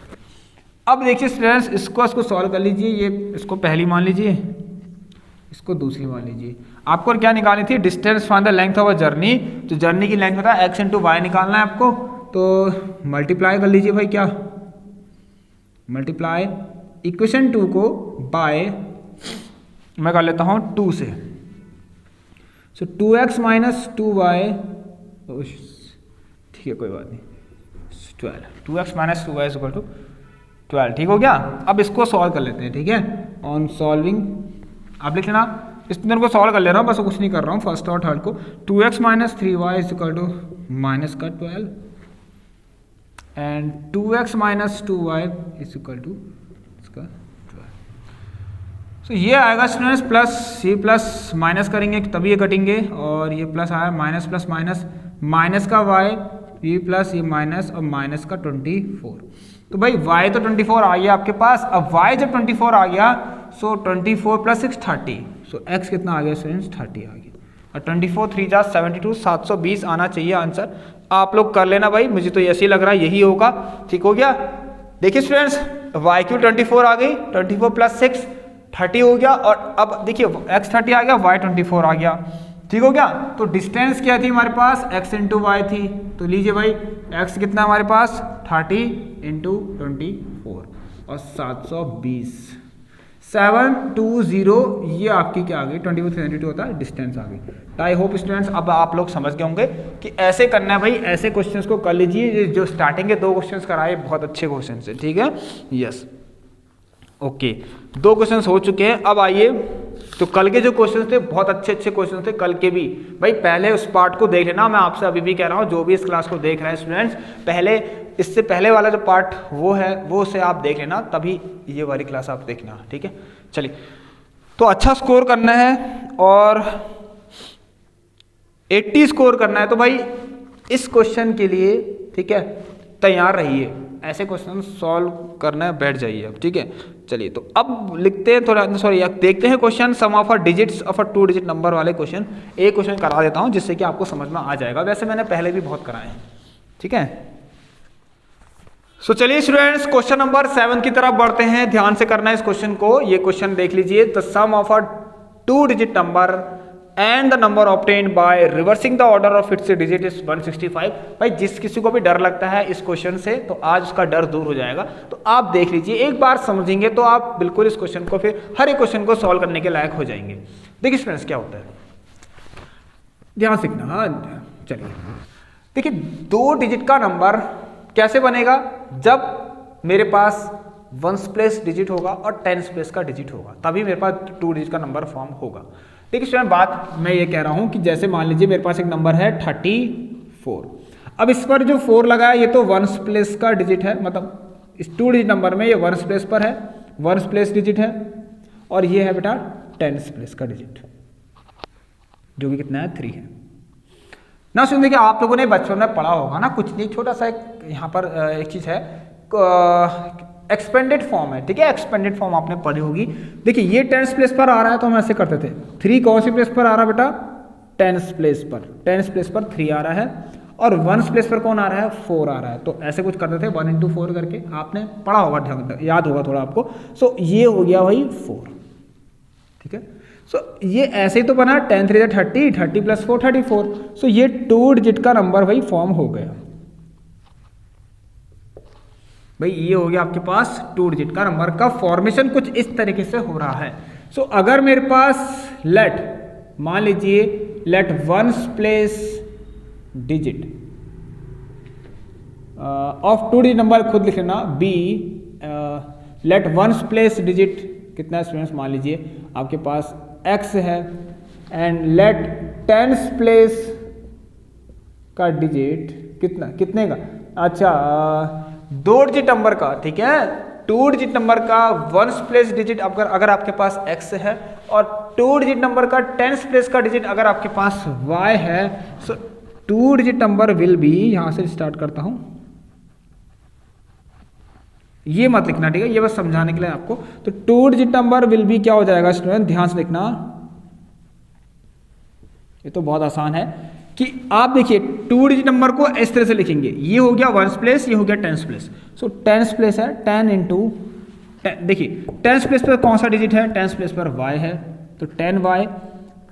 Speaker 1: अब देखिए स्टूडेंट्स, इसको सॉल्व कर लीजिए, ये इसको पहली मान लीजिए, इसको दूसरी मान लीजिए। आपको क्या निकालनी थी, distance find the length of a journey, तो जर्नी की लेंथ बता x इंटू वाई निकालना है आपको। तो मल्टीप्लाई कर लीजिए भाई, क्या मल्टीप्लाई इक्वेशन 2 को बाय, मैं कर लेता हूँ 2 से, सो 2x माइनस 2y, ठीक है कोई बात नहीं, 12, 2x minus 2y is equal to 12, ठीक हो गया। अब इसको सॉल्व कर लेते हैं, ठीक है। ऑन सॉल्विंग आप लिख लेना, इस दोनों को सॉल्व कर ले रहा हूँ, बस कुछ नहीं कर रहा हूँ, फर्स्ट और थर्ड को। 2x minus 3y is equal to minus का 12 and 2x minus 2y is equal to इसका 12। सो ये आएगा स्टूडेंट्स प्लस, ये प्लस माइनस करेंगे तभी ये कटेंगे, और ये प्लस आया, माइनस प्लस माइनस, माइनस का y, ये प्लस, ये माइनस, और माइनस का 24। तो भाई y तो 24 आ गया आपके पास। अब y जब 24 आ गया, सो 24 प्लस 6 30, सो x कितना आ गया स्टूडेंट्स, 30 आ गया, और 24 3 जा 72, 720 आना चाहिए आंसर। आप लोग कर लेना भाई, मुझे तो ऐसे ही लग रहा है यही होगा, ठीक हो गया। देखिए स्टूडेंट्स, y क्यू 24 आ गई, 24 प्लस 6 30 हो गया, और अब देखिए x 30 आ गया, y 24 आ गया, ठीक हो गया। तो डिस्टेंस क्या थी हमारे पास, x इंटू वाई थी, तो लीजिए भाई x कितना हमारे पास 30 इंटू 24 और 720, 720, ये आपकी क्या आ गई, 24 होता है, डिस्टेंस आ गई। आई होप स्टूडेंट्स अब आप लोग समझ गए होंगे कि ऐसे करना है भाई, ऐसे क्वेश्चंस को कर लीजिए। जो स्टार्टिंग के 2 क्वेश्चंस कराए बहुत अच्छे क्वेश्चन है, ठीक है। यस ओके, 2 क्वेश्चंस हो चुके हैं। अब आइए, तो कल के जो क्वेश्चंस थे बहुत अच्छे क्वेश्चन थे कल के भी, भाई पहले उस पार्ट को देख लेना। मैं आपसे अभी भी कह रहा हूँ, जो भी इस क्लास को देख रहे हैं स्टूडेंट्स, पहले इससे पहले वाला जो पार्ट वो है, वो उसे आप देख लेना, तभी ये वाली क्लास आप देखना, ठीक है। चलिए, तो अच्छा स्कोर करना है और 80 स्कोर करना है, तो भाई इस क्वेश्चन के लिए, ठीक है, तैयार रहिए। ऐसे क्वेश्चन सॉल्व करना है, बैठ जाइए अब, ठीक है। चलिए, तो अब लिखते हैं थोड़ा, सॉरी देखते हैं question, sum of a digits of a 2 digit number वाले क्वेश्चन। एक क्वेश्चन करा देता हूं जिससे कि आपको समझ में आ जाएगा, वैसे मैंने पहले भी बहुत कराए हैं, ठीक है। सो चलिए स्टूडेंट्स, क्वेश्चन नंबर 7 की तरफ बढ़ते हैं। ध्यान से करना है इस क्वेश्चन को। ये क्वेश्चन देख लीजिए, the sum of a 2 digit number and the number obtained by reversing the order of its digit is 165। भाई जिस किसी को भी डर लगता है इस क्वेश्चन से तो आज उसका डर दूर हो जाएगा। तो आप देख लीजिए, एक बार समझेंगे तो आप बिल्कुल इस क्वेश्चन को फिर हर एक क्वेश्चन को सॉल्व करने के लायक हो जाएंगे। देखिए स्टूडेंट्स क्या होता है, ध्यान से सीखना। हाँ चलिए देखिए, 2 डिजिट का नंबर कैसे बनेगा, जब मेरे पास 1s प्लेस डिजिट होगा और 10s प्लेस का डिजिट होगा, तभी मेरे पास 2 डिजिट का नंबर फॉर्म होगा। देखिए स्टूडेंट, बात मैं ये कह रहा हूं कि जैसे मान लीजिए मेरे पास एक नंबर है 34। अब इस पर जो 4 लगा है ये तो 1s प्लेस का डिजिट है, मतलब इस 2 डिजिट नंबर में ये 1s प्लेस पर है, 1s प्लेस डिजिट है, और ये है बेटा 10s प्लेस का डिजिट जो कि कितना है 3 है ना। सुन देखिए, आप लोगों ने बचपन में पढ़ा होगा ना, कुछ नहीं, छोटा सा एक यहाँ पर एक चीज है, एक्सपेंडेड फॉर्म है, ठीक है, एक्सपेंडेड फॉर्म आपने पढ़ी होगी। देखिए ये 10s प्लेस पर आ रहा है तो हम ऐसे करते थे, 3 कौन सी प्लेस पर आ रहा है बेटा, 10s प्लेस पर, 10s प्लेस पर 3 आ रहा है, और 1s प्लेस पर कौन आ रहा है, 4 आ रहा है। तो ऐसे कुछ करते थे 1 into 4 करके, आपने पढ़ा होगा, याद होगा थोड़ा आपको। सो ये हो गया भाई 4, ठीक है। सो ये ऐसे ही तो बना 10 3 30, 30 + 4 34। सो ये 2 डिजिट का नंबर भाई फॉर्म हो गया भाई, ये हो गया आपके पास 2 डिजिट का नंबर का फॉर्मेशन कुछ इस तरीके से हो रहा है। सो अगर मेरे पास लेट, मान लीजिए let 1s place digit of 2 digit number, खुद लिख लेना, B late 1s place digit कितना है स्टूडेंट्स, मान लीजिए आपके पास x है, एंड लेट 10s प्लेस का डिजिट कितना, कितने का, अच्छा 2 डिजिट नंबर का, ठीक है, 2 डिजिट नंबर का 1s प्लेस डिजिट अगर आपके पास x है, और 2 डिजिट नंबर का 10s प्लेस का डिजिट अगर आपके पास y है। सो 2 डिजिट नंबर विल बी, यहां से स्टार्ट करता हूं, ये मत लिखना, ठीक है, ये बस समझाने के लिए आपको। तो 2 डिजिट नंबर विल बी क्या हो जाएगा स्टूडेंट, ध्यान से लिखना, ये तो बहुत आसान है कि आप देखिए 2 डिजिट नंबर को इस तरह से लिखेंगे, ये हो गया 1s प्लेस, ये हो गया 10s प्लेस। सो 10s प्लेस है 10 into 10, देखिए 10s प्लेस पर कौन सा डिजिट है, 10s प्लेस पर y है, तो 10y,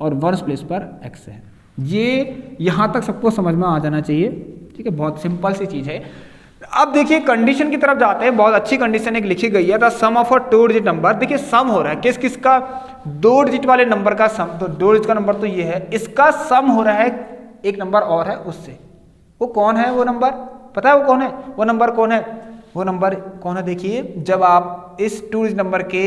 Speaker 1: और 1s प्लेस पर x है। ये यहां तक सबको समझ में आ जाना चाहिए, ठीक है, बहुत सिंपल सी चीज है। अब देखिए कंडीशन की तरफ जाते हैं, बहुत अच्छी कंडीशन एक लिखी गई है, the sum of a 2 digit number. देखिए सम हो रहा है किस किस का, 2 डिजिट वाले नंबर का सम, तो 2 डिजिट का नंबर तो ये है, इसका सम हो रहा है एक नंबर और है उससे। वो कौन है, वो नंबर पता है वो कौन है, वो नंबर कौन है, वो नंबर कौन है, देखिए जब आप इस 2 डिजिट नंबर के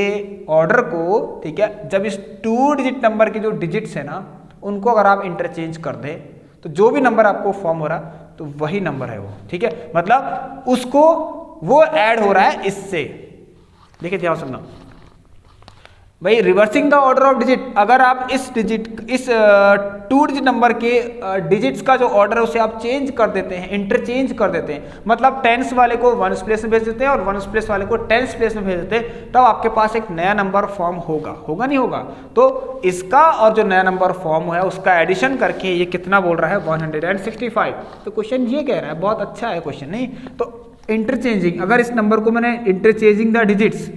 Speaker 1: ऑर्डर को, ठीक है, जब इस 2 डिजिट नंबर के जो डिजिट्स है ना उनको अगर आप इंटरचेंज कर दें तो जो भी नंबर आपको फॉर्म हो रहा तो वही नंबर है वो, ठीक है, मतलब उसको वो ऐड हो रहा है इससे। देखिए ध्यान सुनना भाई, reversing the order of digit, अगर आप इस 2 डिजिट नंबर के डिजिट्स का जो ऑर्डर है उसे आप चेंज कर देते हैं, इंटरचेंज कर देते हैं, मतलब 10s वाले को 1s प्लेस में भेज देते हैं और 1s प्लेस वाले को 10s प्लेस में भेज देते हैं, तब आपके पास एक नया नंबर फॉर्म होगा, होगा नहीं होगा। तो इसका और जो नया नंबर फॉर्म है उसका एडिशन करके ये कितना बोल रहा है, 165। तो क्वेश्चन ये कह रहा है, बहुत अच्छा है क्वेश्चन, नहीं तो इंटरचेंजिंग, अगर इस नंबर को मैंने इंटरचेंजिंग द डिजिट्स,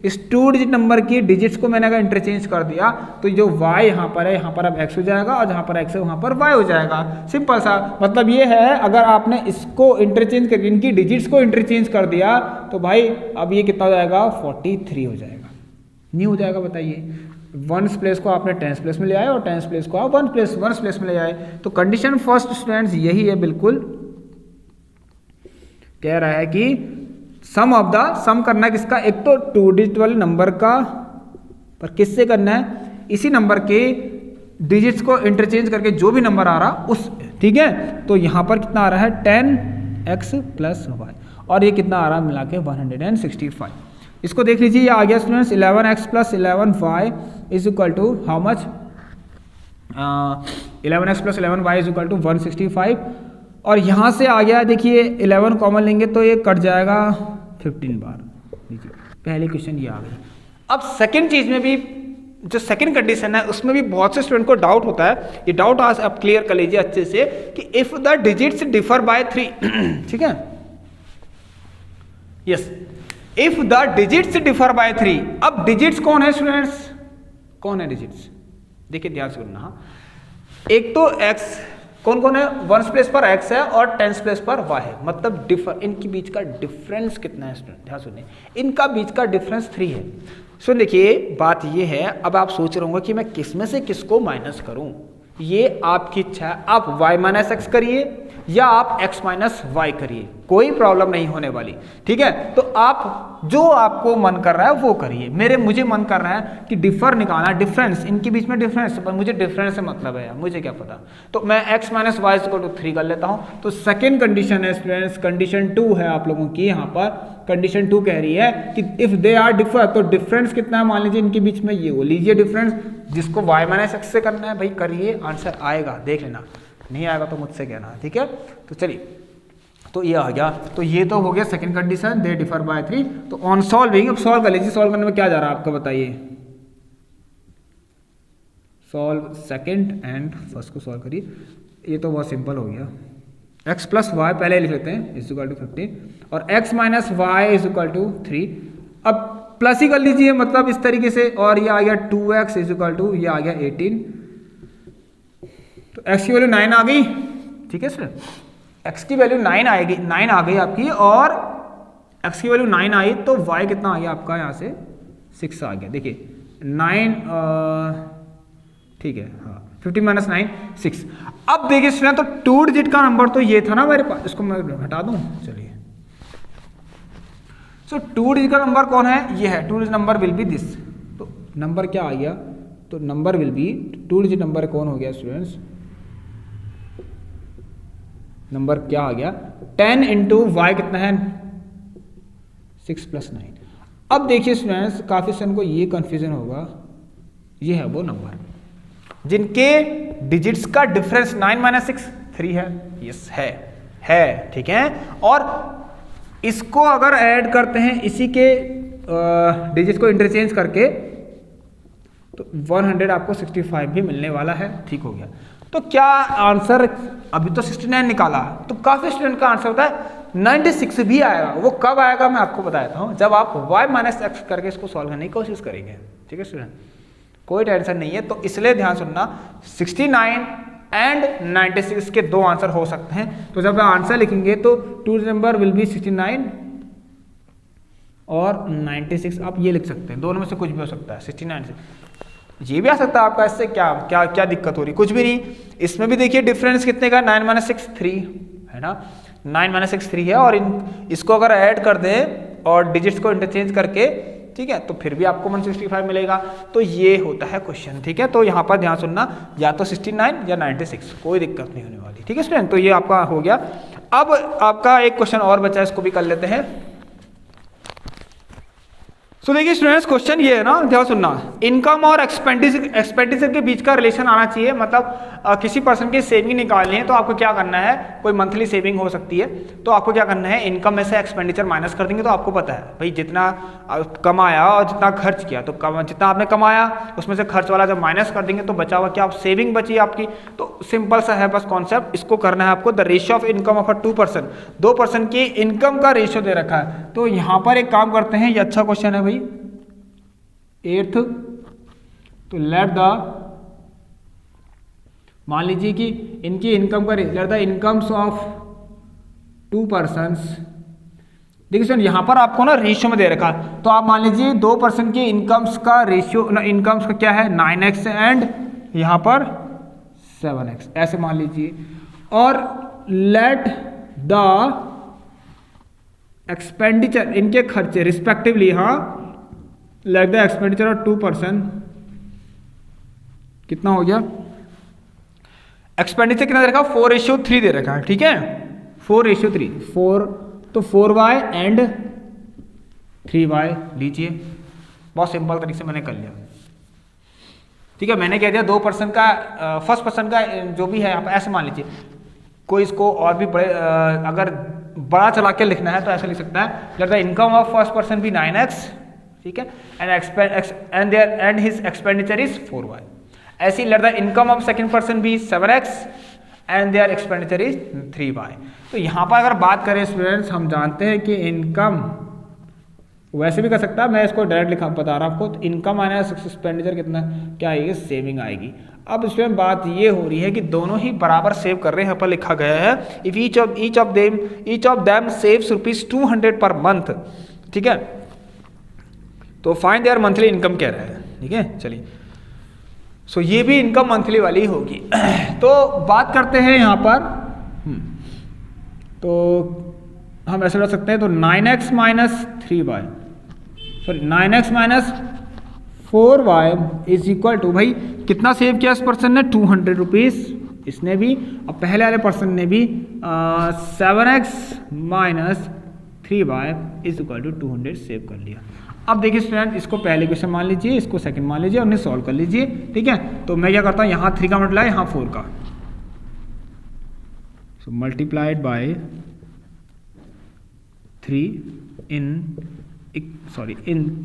Speaker 1: इस 2 डिजिट नंबर की डिजिट्स को मैंने अगर इंटरचेंज कर दिया तो जो y यहाँ पर है, यहाँ पर अब x हो जाएगा, और जहाँ पर x है वहाँ पर y हो जाएगा। सिंपल सा मतलब ये है, अगर आपने इसको इंटरचेंज करके इनकी डिजिट्स को इंटरचेंज कर दिया तो भाई अब ये कितना हो जाएगा, 43 हो जाएगा, नहीं हो जाएगा बताइए। 1s प्लेस को आपने 10s प्लेस में ले आए और 10s प्लेस को आप 1s प्लेस में ले आए। तो कंडीशन फर्स्ट स्टूडेंट्स यही है, बिल्कुल कह रहा है कि सम ऑफ द, सम करना है किसका, एक तो 2 डिजिट वाले नंबर का, पर किससे करना है, इसी नंबर के डिजिट्स को इंटरचेंज करके जो भी नंबर आ रहा उस, ठीक है। तो यहाँ पर कितना आ रहा है 10x + y, और ये कितना आ रहा है मिला के 165। इसको देख लीजिए, ये आ गया students 11x + 11y is equal to how much, 11x + 11y is equal to 165। और यहाँ से आ गया, देखिए 11 कॉमन लेंगे तो ये कट जाएगा 15 बार। देखिए पहले क्वेश्चन ये आ गया। अब सेकंड चीज में भी जो सेकंड कंडीशन है उसमें भी बहुत से स्टूडेंट को डाउट होता है, ये डाउट आज आप क्लियर कर लीजिए अच्छे से कि if the digits differ by 3, ठीक है, yes, if the digits differ by 3। अब डिजिट्स कौन है स्टूडेंट्स, कौन है डिजिट्स, देखिए ध्यान से सुनना, हाँ, एक तो x कौन कौन है, 1s प्लेस पर x है और 10s प्लेस पर y है, मतलब इनके बीच का डिफरेंस कितना है स्टूडेंट, ध्यान सुनिए, इनका बीच का डिफरेंस 3 है। सो देखिए बात ये है, अब आप सोच रहे होंगे कि मैं किस में से किसको माइनस करूं, ये आपकी इच्छा है, आप y माइनस एक्स करिए या आप x माइनस वाई करिए, कोई प्रॉब्लम नहीं होने वाली, ठीक है। तो आप जो आपको मन कर रहा है वो करिए, मुझे मन कर रहा है कि डिफर निकालना, डिफरेंस, इनके बीच में डिफरेंस, पर मुझे डिफरेंस से मतलब है यार, मुझे क्या पता, तो मैं x minus Y equal to 3 कर लेता हूँ। तो सेकेंड कंडीशन है स्टूडेंट्स, कंडीशन 2 है आप लोगों की, यहाँ पर कंडीशन 2 कह रही है कि इफ दे आर डिफर, तो डिफरेंस कितना है मान लीजिए इनके बीच में, ये वो लीजिए डिफरेंस, जिसको y माइनस एक्स से करना है भाई करिए, आंसर आएगा, देख लेना, नहीं आएगा तो मुझसे कहना, ठीक है। तो चलिए, तो ये आ गया, तो ये तो हो गया second condition, they differ by 3। तो ऑन सॉल्विंग, अब सॉल्व कर लीजिए, सॉल्व करने में क्या जा रहा है आपका बताइए, सॉल्व सेकंड एंड फर्स्ट को सॉल्व करिए, ये तो बहुत सिंपल हो गया, x प्लस वाई पहले लिख लेते हैं इज इक्वल टू 15 और x minus Y is equal to 3, अब प्लस ही कर लीजिए, मतलब इस तरीके से, और ये आ गया 2x इज इक्वल टू, ये आ गया 18, तो x की वैल्यू 9 आ गई, ठीक है सर, x की वैल्यू 9 आएगी, 9 आ गई आपकी, और x की वैल्यू 9 आई तो y कितना आ गया आपका, यहाँ से 6 आ गया, देखिए 9, ठीक है, हाँ 15 माइनस 9 6। अब देखिए स्टूडेंट, तो 2 डिजिट का नंबर तो ये था ना मेरे पास, इसको मैं हटा दूं, चलिए, सो 2 डिजिट का नंबर कौन है, ये है, 2 digit number will be this, तो नंबर क्या आ गया, तो number will be, 2 digit number कौन हो गया स्टूडेंट्स, नंबर क्या आ गया, 10 इंटू वाई कितना है 6 प्लस 9। अब देखिए स्टूडेंट्स, काफी सन को ये कंफ्यूजन होगा, ये है वो नंबर जिनके डिजिट्स का डिफरेंस 9 माइनस 6 3 है, यस है, ठीक है, और इसको अगर ऐड करते हैं इसी के डिजिट्स को इंटरचेंज करके, तो 100 आपको 65 भी मिलने वाला है, ठीक हो गया। तो क्या आंसर, अभी तो 69 निकाला, तो काफी स्टूडेंट का आंसर होता है 96 भी आएगा, वो कब आएगा मैं आपको बताता हूँ, जब आप y माइनस एक्स करके इसको सॉल्व करने की कोशिश करेंगे, ठीक है स्टूडेंट, कोई टेंशन नहीं है। तो इसलिए ध्यान सुनना, 69 एंड 96 के 2 आंसर हो सकते हैं, तो जब आप आंसर लिखेंगे तो 2 नंबर विल बी 69 और 96, आप ये लिख सकते हैं, दोनों में से कुछ भी हो सकता है, 69 से ये भी आ सकता है आपका, इससे क्या क्या क्या दिक्कत हो रही, कुछ भी नहीं। इसमें भी देखिए डिफरेंस कितने का, 9 माइनस 6 3 है ना, 9 माइनस 6 3 है, और इसको अगर ऐड कर दें और डिजिट्स को इंटरचेंज करके, ठीक है, तो फिर भी आपको 165 मिलेगा। तो ये होता है क्वेश्चन, ठीक है। तो यहाँ पर ध्यान सुनना, या तो 69 या 96, कोई दिक्कत नहीं होने वाली, ठीक है स्टूडेंट। तो ये आपका हो गया। अब आपका एक क्वेश्चन और बचा है, इसको भी कर लेते हैं। तो देखिए स्टूडेंट्स, क्वेश्चन ये है ना, ध्यान सुनना, इनकम और एक्सपेंडिचर के बीच का रिलेशन आना चाहिए। मतलब किसी पर्सन की सेविंग निकालनी है तो आपको क्या करना है, कोई मंथली सेविंग हो सकती है, तो आपको क्या करना है, इनकम में से एक्सपेंडिचर माइनस कर देंगे। तो आपको पता है भाई, जितना कमाया और जितना खर्च किया, तो जितना आपने कमाया उसमें से खर्च वाला जब माइनस कर देंगे तो बचा हुआ क्या, आप सेविंग बची आपकी। तो सिंपल सा है बस कॉन्सेप्ट, इसको करना है आपको। The ratio of income of 2%, 2% की इनकम का रेशियो दे रखा है। तो यहाँ पर एक काम करते हैं, ये अच्छा क्वेश्चन है भाई, 8th। तो लेट द, मान लीजिए कि इनकी इनकम का, let the incomes of 2 persons. देखिए सर, यहाँ पर आपको ना रेशियो में दे रखा, तो आप मान लीजिए 2% की इनकम्स का रेशियो, इनकम्स का क्या है 9x एंड यहाँ पर 7x, ऐसे मान लीजिए। और लेट द एक्सपेंडिचर, इनके खर्चे रिस्पेक्टिवली, हाँ, लेट द एक्सपेंडिचर ऑफ 2%, कितना हो गया, एक्सपेंडिचर कितना दे रखा, 4:3 दे रखा है, ठीक है, 4:3, 4, तो 4y एंड 3y लीजिए। बहुत सिंपल तरीके से मैंने कर लिया, ठीक है। मैंने कह दिया 2% का, फर्स्ट पर्सन का जो भी है आप ऐसे मान लीजिए। कोई इसको और भी बड़े, अगर बड़ा चला के लिखना है तो ऐसे लिख सकता है, let the income of first person be 9x, ठीक है, and his expenditure is 4y। ऐसी let the income of second person be 7x and their expenditure is 3y। तो यहाँ पर अगर बात करें स्टूडेंट्स, हम जानते हैं कि इनकम वैसे भी कर सकता है, मैं इसको डायरेक्ट लिखा बता रहा हूँ आपको। तो इनकम माइनस एक्सपेंडिचर कितना क्या आएगी, सेविंग आएगी। अब इसमें बात ये हो रही है कि दोनों ही बराबर सेव कर रहे हैं। यहाँ पर लिखा गया है if each of them saves ₹200 per month, ठीक है। तो फाइंड देयर मंथली इनकम कह रहा है, ठीक है। चलिए, सो ये भी इनकम मंथली वाली होगी। तो बात करते हैं यहाँ पर, तो हम ऐसे रख सकते हैं, तो 9x minus 3y, sorry 9x minus 4y is equal to, भाई कितना सेव किया इस पर्सन ने, 200 रुपीज़ इसने भी, और पहले वाले पर्सन ने भी 7x minus 3y is equal to 200 save कर लिया। अब देखिए स्टूडेंट, इसको पहले क्वेश्चन मान लीजिए, इसको सेकंड मान लीजिए और उन्हें सॉल्व कर लीजिए, ठीक है। तो मैं क्या करता हूँ, यहाँ 3 का मल्टीप्लाई, यहाँ 4 का, so multiplied by 3 in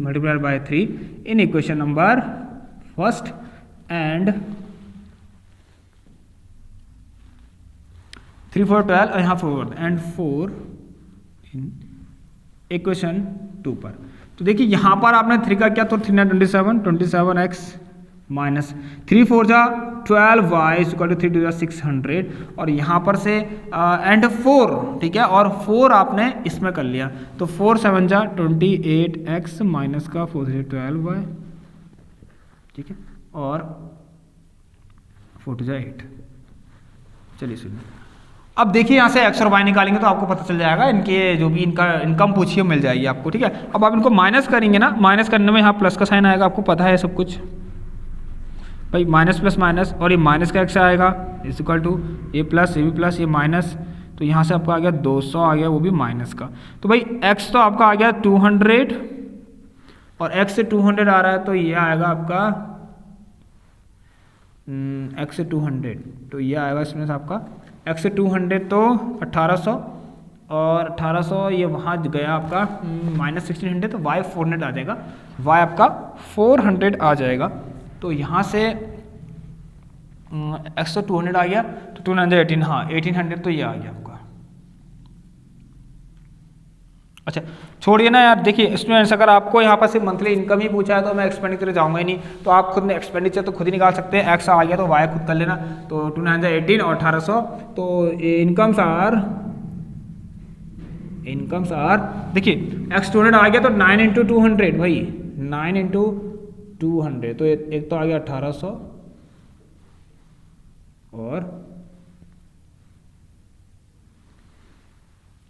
Speaker 1: multiplied by 3 in equation number first and 3 4 12 और यहाँ 4 एंड 4 इन इक्वेशन 2 पर। तो देखिए यहाँ पर आपने 3 का क्या, तो 3 27x माइनस 3 4 जा 12y इक्वल टू 3 2 600, और यहाँ पर से एंड 4, ठीक है, और 4 आपने इसमें कर लिया, तो 4 7 जा 28x माइनस का 4 3 12y, ठीक है, और 4 2 जा 8। चलिए सुनिए, अब देखिए यहाँ से x और y निकालेंगे तो आपको पता चल जाएगा, इनके जो भी इनका इनकम पूछिए मिल जाएगी आपको, ठीक है। अब आप इनको माइनस करेंगे ना, माइनस करने में यहाँ प्लस का साइन आएगा, आपको पता है सब कुछ भाई, माइनस प्लस माइनस, और ये माइनस का x आएगा इज इक्वल टू ये प्लस, ये भी प्लस, ये माइनस, तो यहाँ से आपका आ गया 200 आ गया, वो भी माइनस का। तो भाई x तो आपका आ गया 200 और x से 200 आ रहा है, तो ये आएगा आपका x से 200, तो ये आएगा इसमें से आपका x से 200 तो 1800, और 1800 ये वहाँ गया आपका माइनस 1600, तो y 400 आ जाएगा, y आपका 400 आ जाएगा। तो यहाँ से x तो 200 आ गया, तो 218, हाँ 1800, तो ये आ गया आपका। अच्छा छोड़िए ना यार, देखिए स्टूडेंट्स, अगर आपको यहाँ पर सिर्फ मंथली इनकम ही पूछा है तो मैं एक्सपेंडिचर जाऊंगा ही नहीं, तो आप खुद ने एक्सपेंडिचर तो खुद ही निकाल सकते हैं। x आ गया तो y खुद कर लेना, तो 218 और 1800, तो इनकम्स आर देखिए x 200 आ गया, तो 9 इंटू 200 भाई, 9 इंटू 200, तो एक तो आ गया 1800 और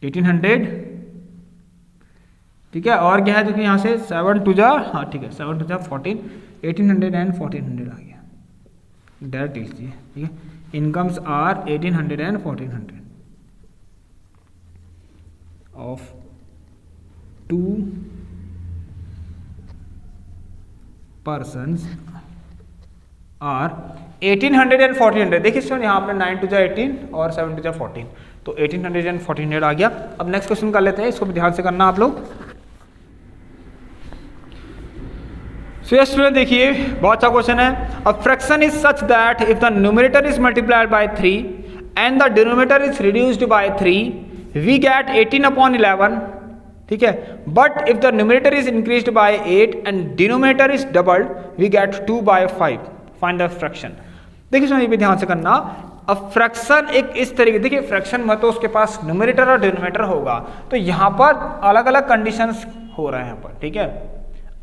Speaker 1: 1800, ठीक है, और क्या है, देखिए यहाँ से 7 2 जा, हाँ ठीक है 7 2 जा 14, 1800 एंड 1400 आ गया, डायरेक्ट लीजिए, ठीक है। Incomes are 1800 and 1400 of 2 persons are 1800 and 1400। देखिए स्टूडेंट, यहाँ आपने 9 2 जा 18 और 7 2 जा 14, तो 1800 एंड 1400 आ गया। अब नेक्स्ट क्वेश्चन कर लेते हैं, इसको भी ध्यान से करना आप लोग। सो स्टूडेंट देखिए, बहुत अच्छा क्वेश्चन है। A fraction is such that if the numerator is multiplied by 3 and the denominator is reduced by 3 we get 18/11, ठीक है। But if the numerator is increased by 8 and denominator is doubled we get 2/5, find the fraction. देखिए सुनिए, ये भी ध्यान से करना। अब फ्रैक्शन एक इस तरीके, देखिए फ्रैक्शन में तो उसके पास न्यूमरेटर और डिनोमिनेटर होगा, तो यहाँ पर अलग अलग कंडीशंस हो रहे हैं यहाँ पर, ठीक है,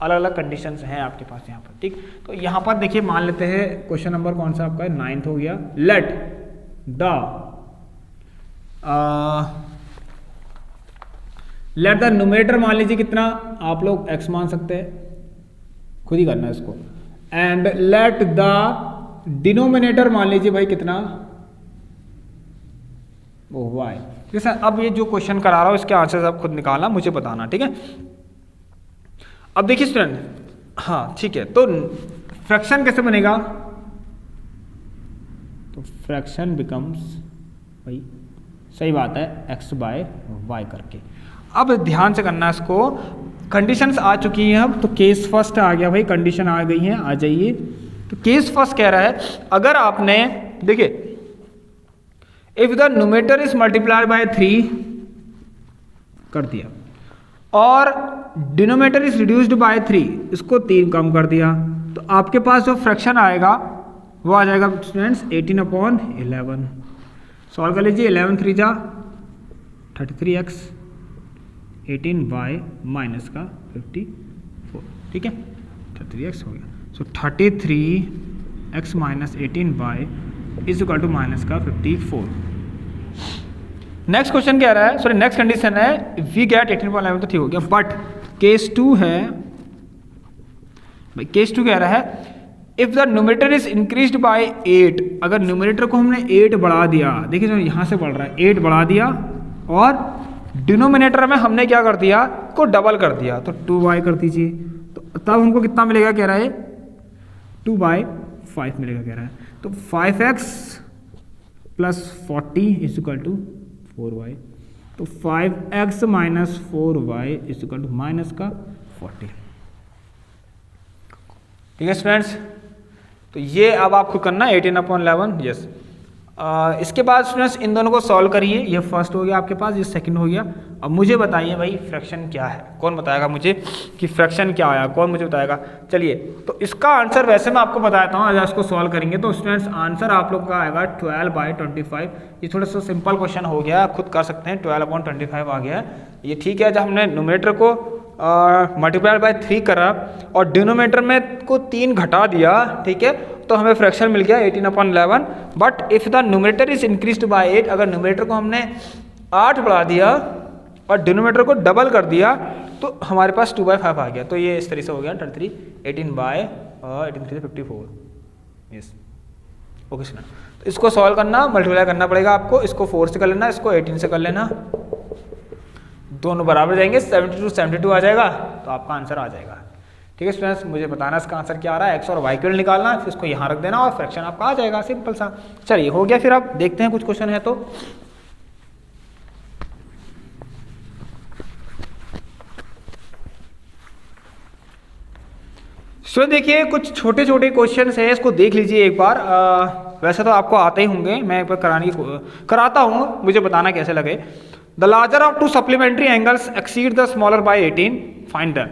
Speaker 1: अलग अलग कंडीशंस हैं आपके पास यहाँ पर, ठीक। तो यहाँ पर देखिए मान लेते हैं क्वेश्चन नंबर कौन सा आपका है, 9th हो गया। लेट द न्यूमरेटर मान लीजिए कितना, आप लोग x मान सकते हैं, खुद ही करना है इसको, एंड लेट द डिनोमिनेटर मान लीजिए भाई कितना, वो y। जैसा अब ये जो क्वेश्चन करा रहा हूं इसके आंसर आप खुद निकालना, मुझे बताना, ठीक है। अब देखिए स्टूडेंट, हाँ ठीक है, तो फ्रैक्शन कैसे बनेगा, तो फ्रैक्शन बिकम्स, भाई सही बात है, x बाय वाई करके। अब ध्यान से करना इसको, कंडीशंस आ चुकी हैं अब, तो केस फर्स्ट आ गया भाई, कंडीशन आ गई है, आ जाइए। तो केस फर्स्ट कह रहा है, अगर आपने देखिए if the numerator is multiplied by 3 कर दिया और डिनोमिनेटर इज रिड्यूस्ड बाय 3, इसको 3 कम कर दिया, तो आपके पास जो फ्रैक्शन आएगा वो आ जाएगा स्टूडेंट्स 18/11। सॉल्व कर लीजिए, 11 3 जा 33x, 18y माइनस का 54, ठीक है 33x हो गया। So 33x minus 18y is equal to minus का 54। नेक्स्ट क्वेश्चन कह रहा है, सॉरी नेक्स्ट कंडीशन है वी गेट 18/11 तो ठीक हो गया, बट केस 2 है भाई, केस 2 कह रहा है if the numerator is increased by 8, अगर न्यूमरेटर को हमने 8 बढ़ा दिया, देखिए जो यहाँ से बढ़ रहा है 8 बढ़ा दिया, और डिनोमिनेटर में हमने क्या कर दिया को डबल कर दिया, तो 2y कर दीजिए, तो तब हमको कितना मिलेगा कह रहा है 2/5 मिलेगा कह रहा है, तो 5x plus 40 is equal to 4y, तो 5x minus 4y is equal to minus का 40। ठीक है स्टूडेंट्स, तो ये अब आपको करना 18/11, यस। इसके बाद स्टूडेंट्स इन दोनों को सॉल्व करिए, ये फर्स्ट हो गया आपके पास, ये सेकंड हो गया। अब मुझे बताइए भाई फ्रैक्शन क्या है, कौन बताएगा मुझे कि फ्रैक्शन क्या आया, कौन मुझे बताएगा। चलिए तो इसका आंसर वैसे मैं आपको बताता हूँ, अगर इसको सॉल्व करेंगे तो स्टूडेंट्स आंसर आप लोग का आएगा 12/25। ये थोड़ा सा सिंपल क्वेश्चन हो गया, खुद कर सकते हैं, 12/25 आ गया ये, ठीक है। जब हमने न्यूमरेटर को मल्टीप्लाइड बाय 3 करा और डिनोमिनेटर में को 3 घटा दिया, ठीक है, तो हमें फ्रैक्शन मिल गया 18/11। But if the numerator is increased by 8, अगर न्यूमरेटर को हमने 8 बढ़ा दिया और डिनोमिनेटर को डबल कर दिया, तो हमारे पास 2/5 आ गया। तो ये इस तरह से हो गया 33, 18 3 54, यस ओके सर। तो इसको सॉल्व करना, मल्टीप्लाई करना पड़ेगा आपको, इसको 4 से कर लेना, इसको 18 से कर लेना, दोनों बराबर जाएंगे, 72 आ जाएगा, तो आपका आंसर आ जाएगा। ठीक है स्टूडेंट्स, मुझे बताना इसका आंसर क्या आ रहा है, एक्स और वाई के निकालना, फिर इसको यहाँ रख देना और फ्रैक्शन आपका आ जाएगा, सिंपल सा। चलिए हो गया, फिर आप देखते हैं कुछ क्वेश्चन है तो। सो देखिए कुछ छोटे छोटे क्वेश्चन है, इसको देख लीजिए एक बार। वैसे तो आपको आते ही होंगे, मैं एक बार कराता हूँ, मुझे बताना कैसे लगे। The larger of 2 supplementary angles exceed the smaller by 18, find the.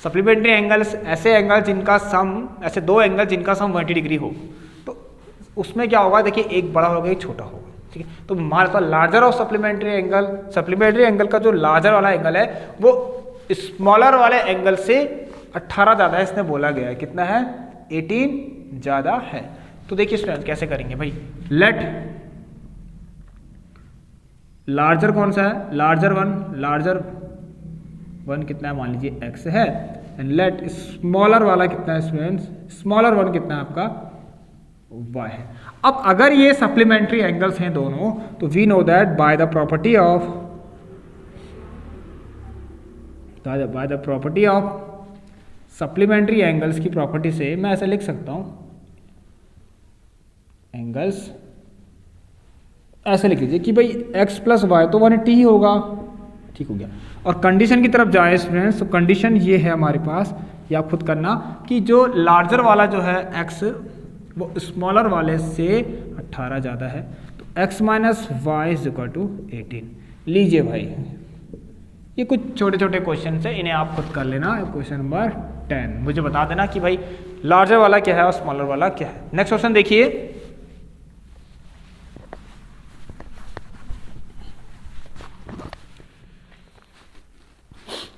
Speaker 1: Supplementary angles ऐसे एंगल जिनका सम, ऐसे 2 एंगल जिनका सम 180 डिग्री हो, तो उसमें क्या होगा, देखिए एक बड़ा होगा एक छोटा होगा, ठीक है। तो हमारे पास लार्जर ऑफ सप्लीमेंट्री एंगल का जो लार्जर वाला एंगल है वो स्मॉलर वाले एंगल से 18 ज़्यादा है, इसने बोला गया है। कितना है, 18 ज़्यादा है। तो देखिए स्टूडेंट कैसे करेंगे भाई, लेट लार्जर कौन सा है, लार्जर वन कितना है, मान लीजिए x है, एंड लेट स्मॉलर वाला कितना है स्टूडेंट्स, स्मॉलर वन कितना है आपका y है। अब अगर ये सप्लीमेंट्री एंगल्स हैं दोनों, तो we know that by the property of supplementary angles की प्रॉपर्टी से मैं ऐसे लिख सकता हूं, एंगल्स ऐसे लिख लीजिए कि भाई x प्लस वाई तो 180 ही होगा, ठीक हो गया। और कंडीशन की तरफ जाए स्टूडेंट्स, तो कंडीशन ये है हमारे पास, ये आप खुद करना कि जो लार्जर वाला जो है x वो स्मॉलर वाले से 18 ज़्यादा है, तो x minus Y is equal to 18। लीजिए भाई, ये कुछ छोटे छोटे क्वेश्चन है, इन्हें आप खुद कर लेना। क्वेश्चन नंबर 10 मुझे बता देना कि भाई लार्जर वाला क्या है और स्मॉलर वाला क्या है। नेक्स्ट क्वेश्चन देखिए,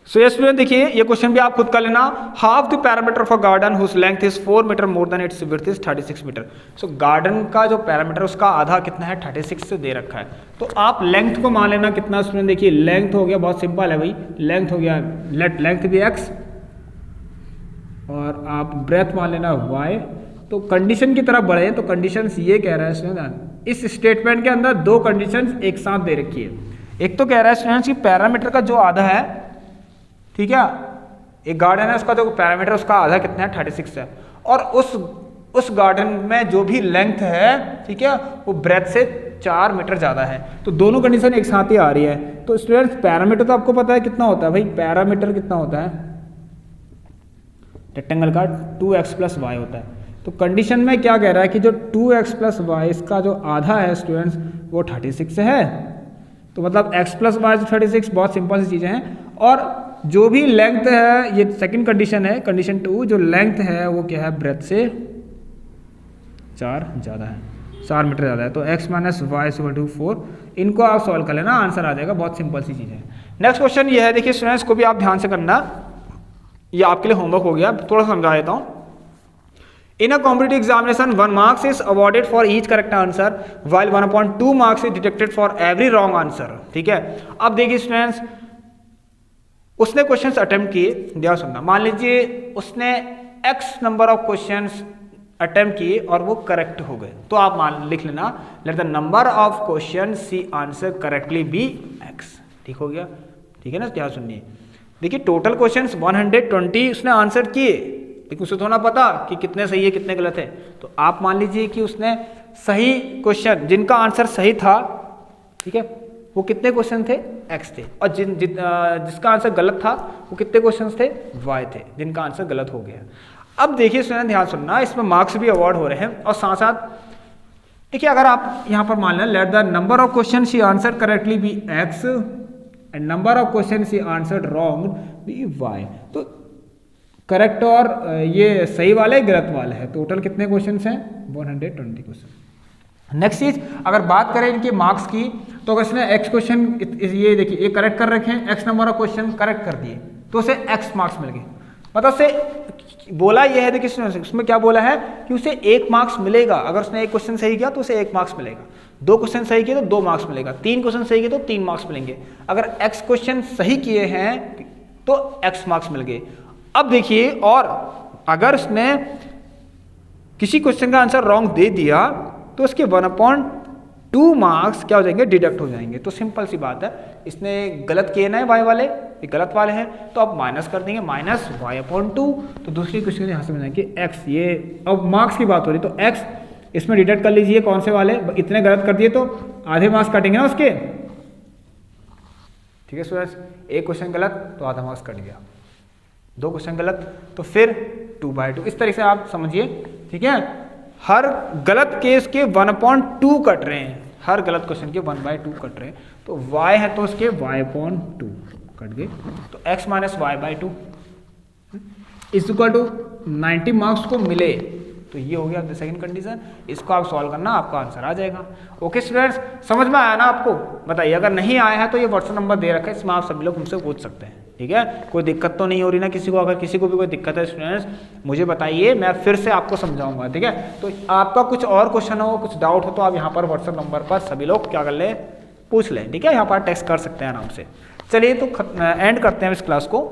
Speaker 1: सो ये स्टूडेंट देखिए ये क्वेश्चन भी आप खुद कर लेना। Half the parameter for garden whose length is 4 metre more than its width is 36 metre. So garden का जो पैरामीटर उसका आधा कितना है, 36 से दे रखा है। तो आप लेंथ को मान लेना कितना स्टूडेंट, देखिए लेंथ हो गया, बहुत सिंपल है भाई, लेंथ हो गया, लेंथ भी x और आप ब्रेथ मान लेना y। तो कंडीशन की तरफ बढ़े तो कंडीशंस ये कह रहा है स्टूडेंट, इस स्टेटमेंट के अंदर 2 कंडीशंस एक साथ दे रखी है। एक तो कह रहा है स्टूडेंट्स कि पैरामीटर का जो आधा है, ठीक है, एक गार्डन है उसका जो पैरामीटर उसका आधा कितना है, 36 है, और उस गार्डन में जो भी लेंथ है, ठीक है, वो ब्रेथ से 4 मीटर ज़्यादा है। तो दोनों कंडीशन एक साथ ही आ रही है। तो स्टूडेंट्स पैरामीटर तो आपको पता है कितना होता है भाई, पैरामीटर कितना होता है रेक्टेंगल का, 2x प्लस वाई होता है। तो कंडीशन में क्या कह रहा है कि जो 2x प्लस वाई इसका जो आधा है स्टूडेंट्स वो 36 है, तो मतलब x प्लस वाई 36 बहुत सिंपल सी चीज़ें हैं। और जो भी लेंथ है, ये सेकंड कंडीशन है, कंडीशन 2, जो लेंथ है वो क्या है, ब्रेथ से 4 ज़्यादा है, 4 मीटर ज़्यादा है। तो x minus Y equal to 4, इनको आप सॉल्व कर लेना, आंसर आ जाएगा। बहुत सिंपल सी चीज़ है। नेक्स्ट क्वेश्चन ये है, देखिए स्टूडेंट्स को भी आप ध्यान से करना, ये आपके लिए होमवर्क हो गया, थोड़ा समझा देता हूँ। In a competitive examination, 1 marks is awarded for each correct answer, while 1/2 marks is deducted for every wrong answer। ठीक है, अब देखिए स्टूडेंट्स, उसने क्वेश्चंस अटेम्प्ट किए, ध्यान सुनना। मान लीजिए उसने x number of questions attempt किए और वो करेक्ट हो गए, तो आप मान लिख लेना, let the number of question she answer correctly be x। ठीक हो गया, ठीक है ना। ध्यान सुनिए, देखिए टोटल क्वेश्चंस 120 उसने आंसर किए, लेकिन उसे थोड़ा पता कि कितने सही है कितने गलत है। तो आप मान लीजिए कि उसने सही क्वेश्चन जिनका आंसर सही था, ठीक है, वो कितने क्वेश्चन थे, x थे, और जिसका आंसर गलत था वो कितने क्वेश्चन थे, y थे, जिनका आंसर गलत हो गया। अब देखिए स्टूडेंट ध्यान सुनना, इसमें मार्क्स भी अवार्ड हो रहे हैं, और साथ साथ देखिए अगर आप यहाँ पर मान लें, let the number of question she answer correctly be x and number of question she answer wrong be y। तो करेक्ट और ये सही वाले गलत वाले हैं, टोटल कितने क्वेश्चंस हैं, 120 क्वेश्चन। नेक्स्ट चीज, अगर बात करें इनके मार्क्स की, तो अगर इसने x क्वेश्चन, ये देखिए ये करेक्ट कर रखे हैं, x number of question correct कर दिए, तो उसे x मार्क्स मिल गए। मतलब से बोला ये है, देखिए उसमें क्या बोला है कि उसे 1 मार्क्स मिलेगा। अगर उसने 1 क्वेश्चन सही किया तो उसे 1 मार्क्स मिलेगा, 2 क्वेश्चन सही किए तो 2 मार्क्स मिलेगा, 3 क्वेश्चन सही किए तो 3 मार्क्स मिलेंगे। अगर x क्वेश्चन सही किए हैं तो x मार्क्स मिल गए। अब देखिए, और अगर उसने किसी क्वेश्चन का आंसर रॉन्ग दे दिया तो उसके 1/2 मार्क्स क्या हो जाएंगे, डिडक्ट हो जाएंगे। तो सिंपल सी बात है, इसने गलत किए ना y वाले, ये गलत वाले हैं, तो आप माइनस कर देंगे, माइनस y/2। तो दूसरी क्वेश्चन यहाँ से मिलेंगे x, ये अब मार्क्स की बात हो रही, तो x इसमें डिडक्ट कर लीजिए, कौन से वाले, इतने गलत कर दिए तो आधे मार्क्स कटेंगे ना उसके। ठीक है स्टूडेंट्स, 1 क्वेश्चन गलत तो आधा मार्क्स कट गया, 2 क्वेश्चन गलत तो फिर 2/2। इस तरीके से आप समझिए, ठीक है। हर गलत केस के 1/2 कट रहे हैं, हर गलत क्वेश्चन के 1/2 कट रहे हैं। तो y है तो उसके y/2 कट गए, तो x minus y/2 is equal to 90 marks को मिले। तो ये हो गया सेकंड कंडीशन, इसको आप सॉल्व करना, आपका आंसर आ जाएगा। ओके स्टूडेंट्स, समझ में आया ना आपको, बताइए। अगर नहीं आया है तो ये व्हाट्सएप नंबर दे रखा है, इसमें आप सभी लोग हमसे पूछ सकते हैं, ठीक है। कोई दिक्कत तो नहीं हो रही ना किसी को? अगर किसी को भी कोई दिक्कत है स्टूडेंट्स, मुझे बताइए, मैं फिर से आपको समझाऊंगा, ठीक है। तो आपका कुछ और क्वेश्चन हो, कुछ डाउट हो, तो आप यहाँ पर व्हाट्सएप नंबर पर सभी लोग क्या कर लें, पूछ लें, ठीक है। यहाँ पर टेक्स्ट कर सकते हैं आराम से। चलिए तो एंड करते हैं इस क्लास को।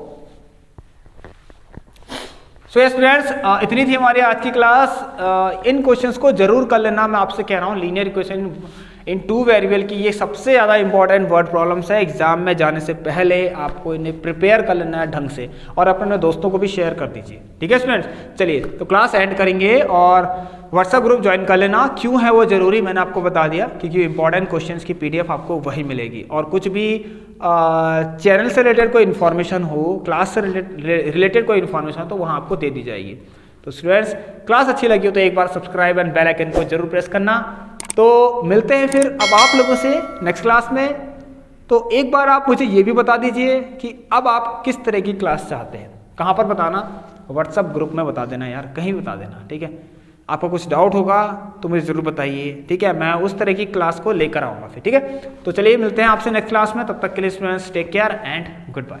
Speaker 1: सो स्टूडेंट्स, इतनी थी हमारी आज की क्लास। इन क्वेश्चंस को जरूर कर लेना, मैं आपसे कह रहा हूँ। लीनियर इक्वेशन इन 2 वेरिएबल की ये सबसे ज़्यादा इंपॉर्टेंट वर्ड प्रॉब्लम्स है। एग्जाम में जाने से पहले आपको इन्हें प्रिपेयर कर लेना है ढंग से, और अपने दोस्तों को भी शेयर कर दीजिए, ठीक है स्टूडेंट्स। चलिए तो क्लास एंड करेंगे, और व्हाट्सएप ग्रुप ज्वाइन कर लेना। क्यों है वो जरूरी, मैंने आपको बता दिया, क्योंकि इंपॉर्टेंट क्वेश्चंस की PDF आपको वही मिलेगी। और कुछ भी चैनल से रिलेटेड कोई इन्फॉर्मेशन हो, क्लास से रिलेटेड कोई इन्फॉर्मेशन हो, तो वहाँ आपको दे दी जाएगी। तो स्टूडेंट्स, क्लास अच्छी लगी हो तो एक बार सब्सक्राइब एंड बेल आइकन को जरूर प्रेस करना। तो मिलते हैं फिर अब आप लोगों से नेक्स्ट क्लास में। तो एक बार आप मुझे ये भी बता दीजिए कि अब आप किस तरह की क्लास चाहते हैं। कहाँ पर बताना? व्हाट्सएप ग्रुप में बता देना यार, कहीं बता देना, ठीक है। आपको कुछ डाउट होगा तो मुझे ज़रूर बताइए, ठीक है। मैं उस तरह की क्लास को लेकर आऊँगा फिर, ठीक है। तो चलिए मिलते हैं आपसे नेक्स्ट क्लास में, तब तक के लिए students take care and good bye.